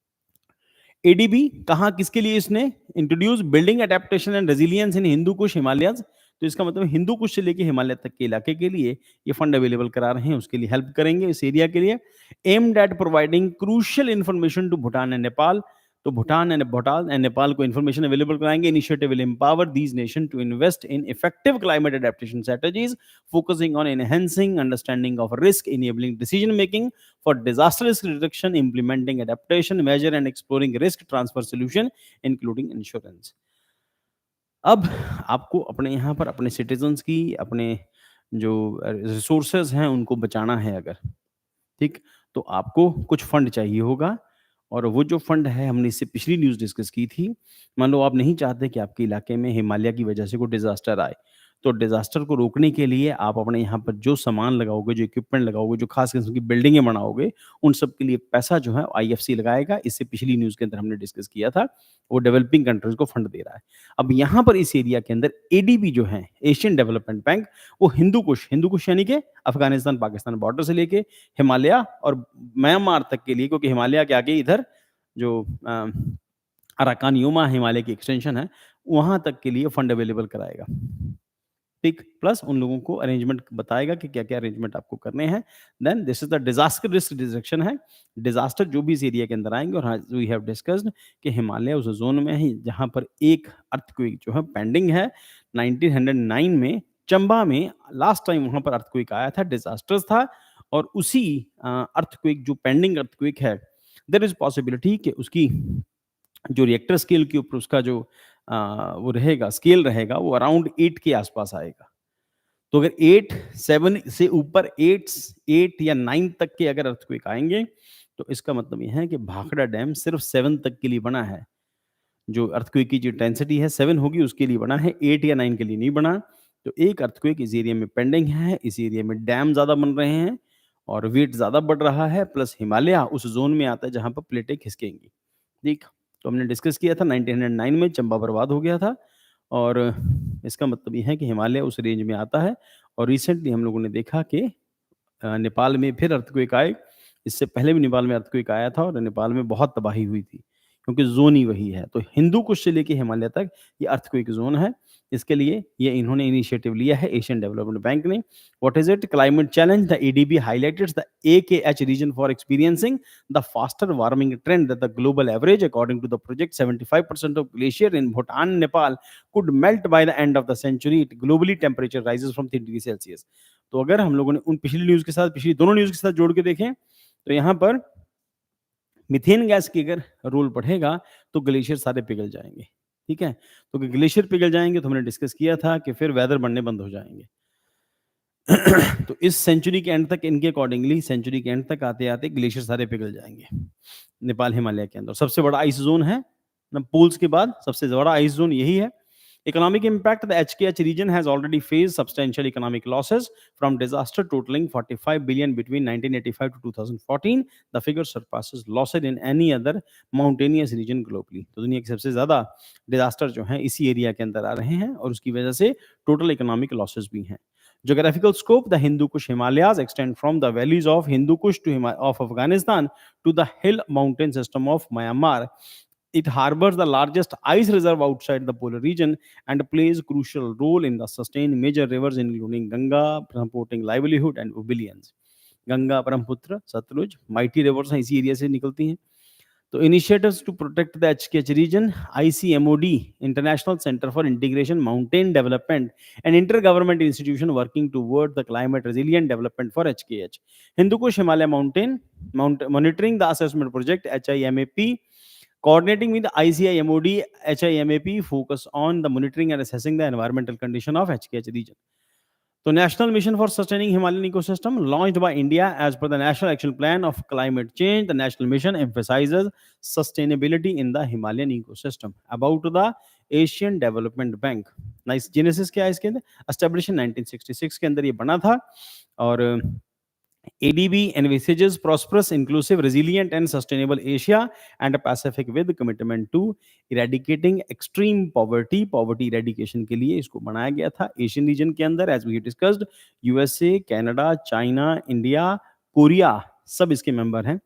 एडीबी कहाँ, किसके लिए इसने introduce building adaptation and resilience in Hindu Kush Himalayas. तो इसका मतलब हिंदू कुश से लेके हिमालय तक के इलाके के लिए ये फंड अवेलेबल करा रहे हैं, उसके लिए हेल्प करेंगे इस एरिया के लिए। Aimed at providing crucial information to Bhutan and Nepal. तो भूटान एंड नेपाल को इन्फॉर्मेशन अवेलेबल कराएंगे। Initiative will empower these nation to invest in effective climate adaptation strategies, focusing on enhancing understanding of risk, enabling decision making for disaster risk reduction, implementing adaptation measure and exploring risk transfer solution including insurance. अब आपको अपने यहाँ पर अपने citizens की, अपने जो resources हैं उनको बचाना है अगर, ठीक, तो आपको कुछ फंड चाहिए होगा। और वो जो फंड है, हमने इससे पिछली न्यूज़ डिस्कस की थी। मान लो आप नहीं चाहते कि आपके इलाके में हिमालय की वजह से कोई डिज़ास्टर आए, तो डिज़ास्टर को रोकने के लिए आप अपने यहाँ पर जो सामान लगाओगे, जो इक्विपमेंट लगाओगे, जो खास किस्म की बिल्डिंगें बनाओगे, उन सब के लिए पैसा जो है आईएफसी लगाएगा। इससे पिछली न्यूज़ के अंदर हमने डिस्कस किया था। वो डेवलपिंग कंट्रीज़ को फंड दे रहा है। अब यहाँ पर इस एरिया के अंदर एडीबी जो है, एशियन डेवलपमेंट बैंक, वो हिंदू कुश यानी कि अफ़गानिस्तान, पाकिस्तान बॉर्डर से लेके हिमालय और म्यांमार तक के लिए, क्योंकि हिमालय के आगे इधर जो अराकान योमा हिमालय की एक्सटेंशन है, वहाँ तक के लिए फंड अवेलेबल कराएगा। ठीक, प्लस उन लोगों को अरेंजमेंट बताएगा कि क्या-क्या अरेंजमेंट आपको करने हैं। Then this is the disaster risk deduction है। डिज़ास्टर जो भी इस एरिया के अंदर आएँगे, और एज़ वी हैव डिस्कस्ड कि हिमालय उस ज़ोन में है जहाँ पर एक अर्थक्वेक जो है पेंडिंग है। 1909 में चंबा में लास्ट टाइम वहाँ पर अर्थक्वेक आया था, डिज़ास्टर्स था, और उसी अर्थक्वेक जो पेंडिंग अर्थक्वेक है, देयर इज़ पॉसिबिलिटी कि उसकी जो रिएक्टर स्केल के ऊपर उसका जो वो रहेगा, स्केल रहेगा, वो अराउंड 8 के आसपास आएगा। तो अगर 8, 7 से ऊपर 8 या 9 तक के अगर अर्थक्वेक आएँगे, तो इसका मतलब ये है कि भाखड़ा डैम सिर्फ़ 7 तक के लिए बना है। जो अर्थक्वेक की जो इंटेंसिटी है 7 होगी, उसके लिए बना है, 8 या 9 के लिए नहीं बना। तो एक अर्थक्वेक इस एरिया में पेंडिंग है, इस एरिया में डैम ज़्यादा बन रहे हैं और वेट ज़्यादा बढ़ रहा है, प्लस हिमालय उस ज़ोन में आता है जहाँ पर प्लेटें खिसकेंगी। ठीक, तो हमने डिस्कस किया था 1909 में चंबा बर्बाद हो गया था, और इसका मतलब ये है कि हिमालय उस रेंज में आता है। और रिसेंटली हम लोगों ने देखा कि नेपाल में फिर अर्थक्वेक आए। इससे पहले भी नेपाल में अर्थक्वेक आया था और नेपाल में बहुत तबाही हुई थी, क्योंकि ज़ोन ही वही है। तो हिंदू कुश से लेके हिमालय तक ये अर्थक्वेक ज़ोन है। इसके लिए ये इन्होंने इनिशिएटिव लिया है एशियन डेवलपमेंट बैंक ने। What is it? Climate challenge the ADB highlighted the AKH region for experiencing the faster warming trend that the global average according to the project 75% of glacier in Bhutan, Nepal could melt by the end of the century. It globally temperature rises from 3 degree Celsius. तो अगर हम लोगों ने उन पिछली news के साथ, पिछली दोनों न्यूज़ के साथ जोड़ के देखें, तो यहाँ पर मीथेन गैस की अगर रोल बढ़ेगा, तो ग्लेशियर सारे पिघल जाएँगे, ठीक है? तो ग्लेशियर पिघल जाएँगे, तो हमने डिस्कस किया था कि फिर वेदर बनने बंद हो जाएँगे। तो इस सेंचुरी के एंड तक, इनके अकॉर्डिंगली सेंचुरी के एंड तक आते-आते ग्लेशियर सारे पिघल जाएँगे, नेपाल हिमालय के अंदर। सबसे बड़ा आइस ज़ोन है, ना पोल्स के बाद सबसे बड़ा आइस ज़ोन यही है। Economic impact: the HKH region has already faced substantial economic losses from disaster totaling 45 billion between 1985 to 2014. The figure surpasses losses in any other mountainous region globally. तो दुनिया के सबसे ज़्यादा डिजास्टर जो हैं इसी एरिया के अंदर आ रहे हैं, और उसकी वजह से टोटल इकोनॉमिक लॉसेस भी हैं। Geographical scope: the Hindu Kush Himalayas extend from the valleys of Hindu Kush of Afghanistan to the hill mountain system of Myanmar. It harbors the largest ice reserve outside the polar region and plays crucial role in the sustained major rivers including Ganga, supporting livelihood and billions. Ganga, Brahmaputra, Sutlej, mighty rivers हैं इसी area से निकलती हैं। तो initiatives to protect the HKH region: ICMOD, international centre for integration mountain development, and inter government institution working toward the climate resilient development for HKH. Hindu Kush Himalaya mountain monitoring the assessment project HIMAP, coordinating with ICIMOD, HIMAP focus on the monitoring and assessing the environmental condition of HKH region. So, National Mission for Sustaining Himalayan Ecosystem, launched by India as per the National Action Plan of Climate Change. The national mission emphasizes sustainability in the Himalayan ecosystem. About the Asian Development Bank, nice genesis क्या है इसके अंदर? Establish in 1966 के अंदर ये बना था, और ADB envisages prosperous, inclusive, resilient, and sustainable Asia and Pacific with commitment to eradicating extreme poverty. Poverty eradication के लिए इसको बनाया गया था एशियन रीजन के अंदर, as we discussed, USA, Canada, China, India, Korea सब इसके मेंबर हैं।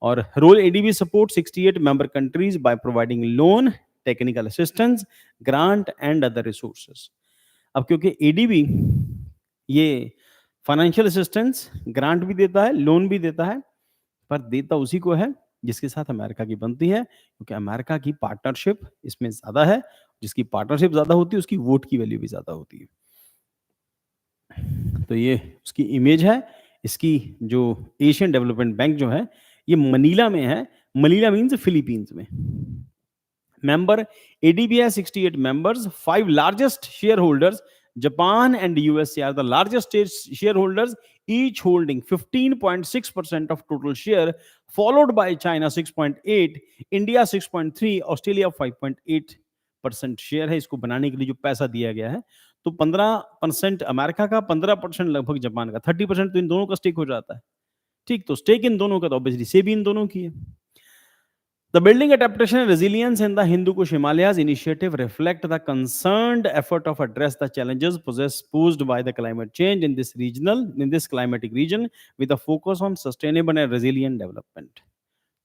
और role ADB support 68 member countries by providing loan, technical assistance, grant and other resources. अब क्योंकि ADB ये फाइनेंशियल असिस्टेंस, ग्रांट भी देता है, लोन भी देता है, पर देता उसी को है जिसके साथ अमेरिका की बनती है, क्योंकि अमेरिका की पार्टनरशिप इसमें ज़्यादा है। जिसकी पार्टनरशिप ज़्यादा होती है, उसकी वोट की वैल्यू भी ज़्यादा होती है। तो ये उसकी इमेज है। इसकी जो एशियन डेवलपमेंट बैंक जो है, ये मनीला में है। मनीला मीन्स फिलीपींस में। Member: ADB has 68 members, 5 largest shareholders. Japan and USA are the largest shareholders, each holding 15.6% of total share, followed by China 6.8, India 6.3, Australia 5.8% share है। इसको बनाने के लिए जो पैसा दिया गया है, तो 15% अमेरिका का, 15% लगभग जापान का, 30% तो इन दोनों का स्टेक हो जाता है। ठीक, तो स्टेक इन दोनों का, तो ऑब्वियसली से भी इन दोनों की है। The Building Adaptation and Resilience in the Hindu Kush Himalayas initiative reflect the concerned effort of address the challenges posed by the climate change in this climatic region, with a focus on sustainable and resilient development.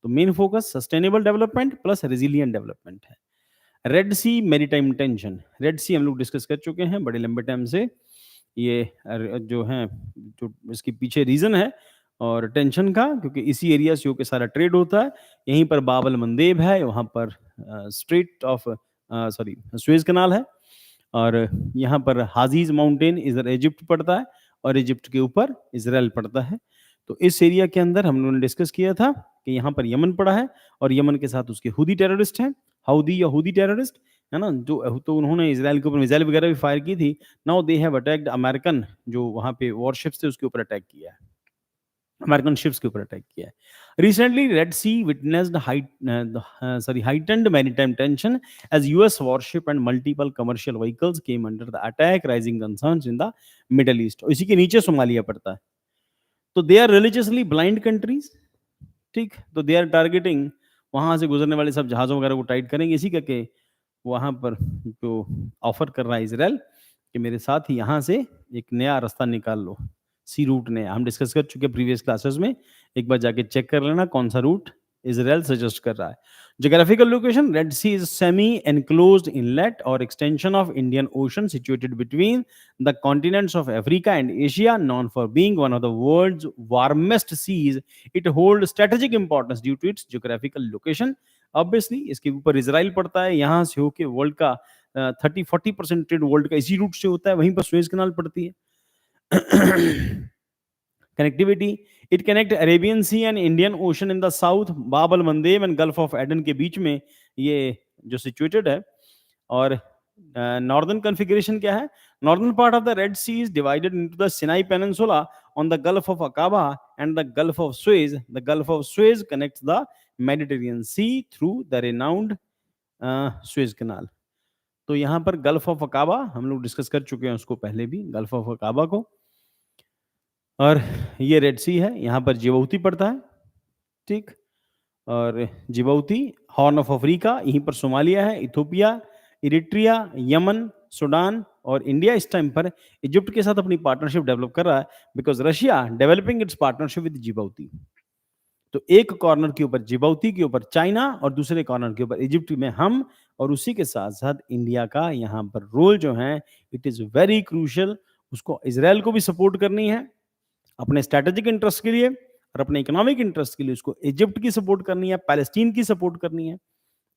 तो main focus sustainable development plus resilient development है। Red सी maritime tension, red सी हम लोग discuss कर चुके हैं बड़े लंबे time से। ये जो है, जो इसके पीछे रीज़न है और टेंशन का, क्योंकि इसी एरिया से होके सारा ट्रेड होता है। यहीं पर बाब अल मंदेब है, वहाँ पर स्ट्रेट ऑफ सॉरी सुएज़ कनाल है, और यहाँ पर हाजीज़ माउंटेन इधर इजिप्ट पड़ता है और इजिप्ट के ऊपर इज़राइल पड़ता है। तो इस एरिया के अंदर हम लोगों ने डिस्कस किया था कि यहाँ पर यमन पड़ा है और यमन के साथ उसके हूदी टेररिस्ट हैं, हाउदी या हूदी टेररिस्ट, है ना? जो तो उन्होंने इज़राइल के ऊपर मिसाइल वगैरह भी फायर की थी। Now they have attacked American, जो वहाँ पे वॉरशिप्स थे उसके ऊपर अटैक किया है। अमेरिकन शिप्स के ऊपर अटैक किया है। Recently red C witnessed heightened maritime tension as US warship and multiple commercial vehicles came under the attack, raising concerns in the Middle East। और इसी के नीचे सोमालिया पड़ता है। तो they are religiously blind countries, ठीक? तो दे आर टारगेटिंग, वहाँ से गुजरने वाले सब जहाज़ों वगैरह को टाइट करेंगे। इसी करके वहाँ पर जो ऑफ़र कर रहा है इज़राइल कि मेरे साथ ही यहाँ से एक नया रास्ता निकाल लो, सी रूट नया। हम डिस्कस कर चुके हैं प्रीवियस क्लासेस में, एक बार जाके चेक कर लेना कौन सा रूट इज़राइल सजेस्ट कर रहा है। Geographical location, red sea is semi enclosed inlet और extension of Indian ocean situated between the continents of Africa and Asia, known for being one of the world's warmest seas. It holds strategic importance due to its geographical location. Obviously, इसके ऊपर Israel पड़ता है, यहाँ से होके world का 30-40% trade world का इसी रूट से होता है, वहीं पर सुएज कनाल पड़ती है। Connectivity, it connect Arabian Sea and Indian Ocean in the south, Bab al Mandeb and Gulf of Aden के बीच में ये जो सिचुएटेड है। और नॉर्दर्न कॉन्फ़िगरेशन क्या है? Northern part of the red sea is divided into the Sinai peninsula on the gulf of Aqaba and the gulf of Suez. The gulf of Suez connects the Mediterranean sea through the renowned Suez canal. तो यहाँ पर gulf of अकाबा हम लोग discuss कर चुके हैं उसको पहले भी, गल्फ ऑफ अकाबा को। और ये रेड सी है, यहाँ पर जिबूती पड़ता है, ठीक? और जिबूती, हॉर्न ऑफ अफ्रीका, यहीं पर सोमालिया है, इथियोपिया, इरिट्रिया, यमन, सूडान और इंडिया इस टाइम पर इजिप्ट के साथ अपनी पार्टनरशिप डेवलप कर रहा है, because Russia developing it's partnership with Djibouti. तो एक कॉर्नर के ऊपर जिबूती के ऊपर चाइना और दूसरे कॉर्नर के ऊपर इजिप्ट में हम, और उसी के साथ साथ इंडिया का यहाँ पर रोल जो है इट इज वेरी क्रूशियल। उसको इजराइल को भी सपोर्ट करनी है अपने स्ट्रैटेजिक इंटरेस्ट के लिए, और अपने इकोनॉमिक इंटरेस्ट के लिए उसको इजिप्ट की सपोर्ट करनी है, पैलेस्टीन की सपोर्ट करनी है।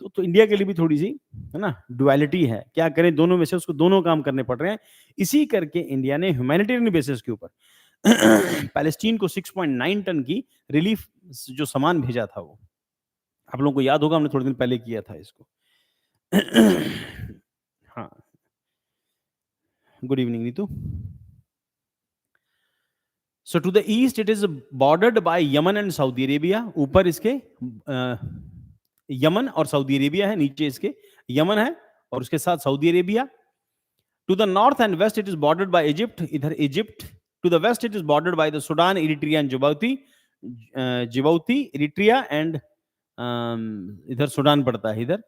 तो इंडिया के लिए भी थोड़ी सी, है ना, डुअलिटी है, क्या करें दोनों में से, उसको दोनों काम करने पड़ रहे हैं। इसी करके इंडिया ने ह्यूमैनिटेरियन बेसिस के ऊपर पैलेस्टीन को 6.9 टन की रिलीफ जो सामान भेजा था, वो आप लोगों को याद होगा, हमने थोड़े दिन पहले किया था इसको। हाँ, good evening Neetu. So to the east it is bordered by Yemen and Saudi Arabia. ऊपर इसके यमन और सऊदी अरेबिया है, नीचे इसके यमन है और उसके साथ Saudi Arabia. To the north and west it is bordered by Egypt, इधर Egypt. To the west it is bordered by the Sudan, Eritrea and Djibouti, Eritrea and इधर सूडान पड़ता है इधर।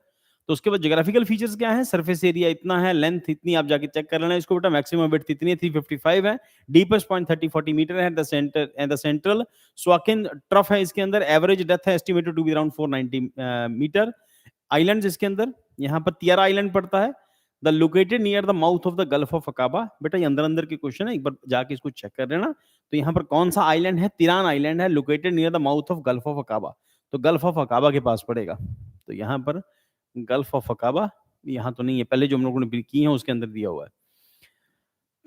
तो उसके बाद ज्योग्राफिकल फीचर्स क्या है? सरफेस एरिया इतना है, लेंथ इतनी, आप जाके चेक कर लेना इसको बेटा। मैक्सिमम विड्थ इतनी है 355 है, डीपेस्ट पॉइंट 30-40 मीटर है। The centre and the central Suakin trough है इसके अंदर। एवरेज डेप्थ है estimated to be around 490 metre. Islands इसके अंदर, यहाँ पर तियारा आइलैंड पड़ता है। The located near the mouth of the gulf of Aqaba. बेटा ये अंदर अंदर के क्वेश्चन है, एक बार जाके इसको चेक कर लेना। तो यहाँ पर कौन सा आइलैंड है? तिरान आइलैंड है, located near the mouth of gulf of अकाबा। तो गल्फ ऑफ अकाबा के पास पड़ेगा। तो यहाँ पर गल्फ ऑफ अकाबा, यहाँ तो नहीं है, पहले जो हम लोगों ने की है उसके अंदर दिया हुआ है।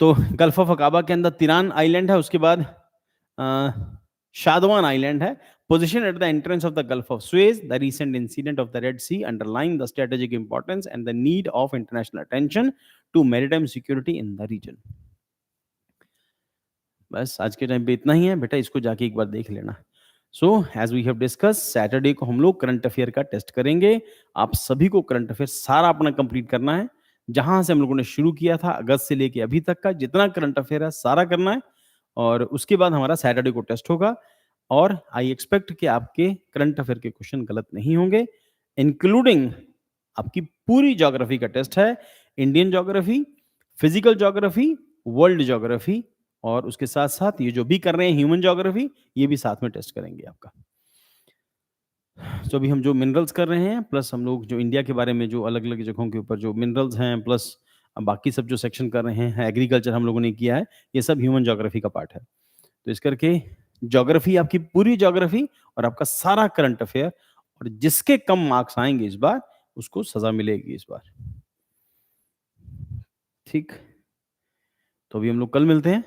तो गल्फ ऑफ अकाबा के अंदर तिरान आइलैंड है, उसके बाद शादवान आइलैंड है। Positioned at the entrance of the Gulf of Suez, the recent incident of the Red Sea underlined the strategic importance and the need of international attention to maritime security in the region. बस आज के time पे इतना ही है बेटा, इसको जाके एक बार देख लेना। So as we have discuss, Saturday को हम लोग करंट अफेयर का टेस्ट करेंगे। आप सभी को करंट अफेयर सारा अपना कंप्लीट करना है, जहां से हम लोगों ने शुरू किया था अगस्त से लेके अभी तक का जितना करंट अफेयर है सारा करना है। और उसके बाद हमारा सैटरडे को टेस्ट होगा, और आई एक्सपेक्ट कि आपके करंट अफेयर के क्वेश्चन गलत नहीं होंगे, इंक्लूडिंग आपकी पूरी ज्योग्राफी का टेस्ट है। Indian geography, physical geography, world geography, और उसके साथ साथ ये जो भी कर रहे हैं ह्यूमन ज्योग्राफी, ये भी साथ में टेस्ट करेंगे आपका। तो अभी हम जो मिनरल्स कर रहे हैं, प्लस हम लोग जो इंडिया के बारे में जो अलग-अलग जगहों के ऊपर जो मिनरल्स हैं, प्लस बाकी सब जो सेक्शन कर रहे हैं, एग्रीकल्चर हम लोगों ने किया है, ये सब ह्यूमन ज्योग्राफी का पार्ट है। तो इस करके ज्योग्राफी, आपकी पूरी ज्योग्राफी और आपका सारा करंट अफेयर, और जिसके कम मार्क्स आएँगे इस बार, उसको सज़ा मिलेगी इस बार। ठीक? तो अभी हम लोग कल मिलते हैं।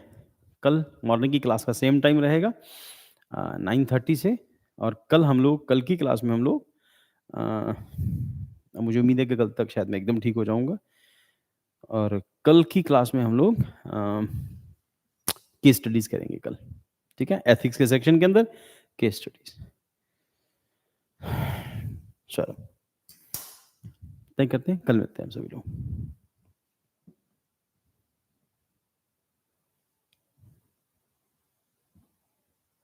कल मॉर्निंग की क्लास का सेम टाइम रहेगा 9:30 से, और कल हम लोग, कल की क्लास में हम लोग अ, मुझे उम्मीद है कि कल तक शायद मैं एकदम ठीक हो जाऊँगा, और कल की क्लास में हम लोग केस स्टडीज़ करेंगे कल। ठीक है? एथिक्स के सेक्शन के अंदर केस स्टडीज़। चलो, तय करते हैं, कल मिलते हैं हम सभी लोग।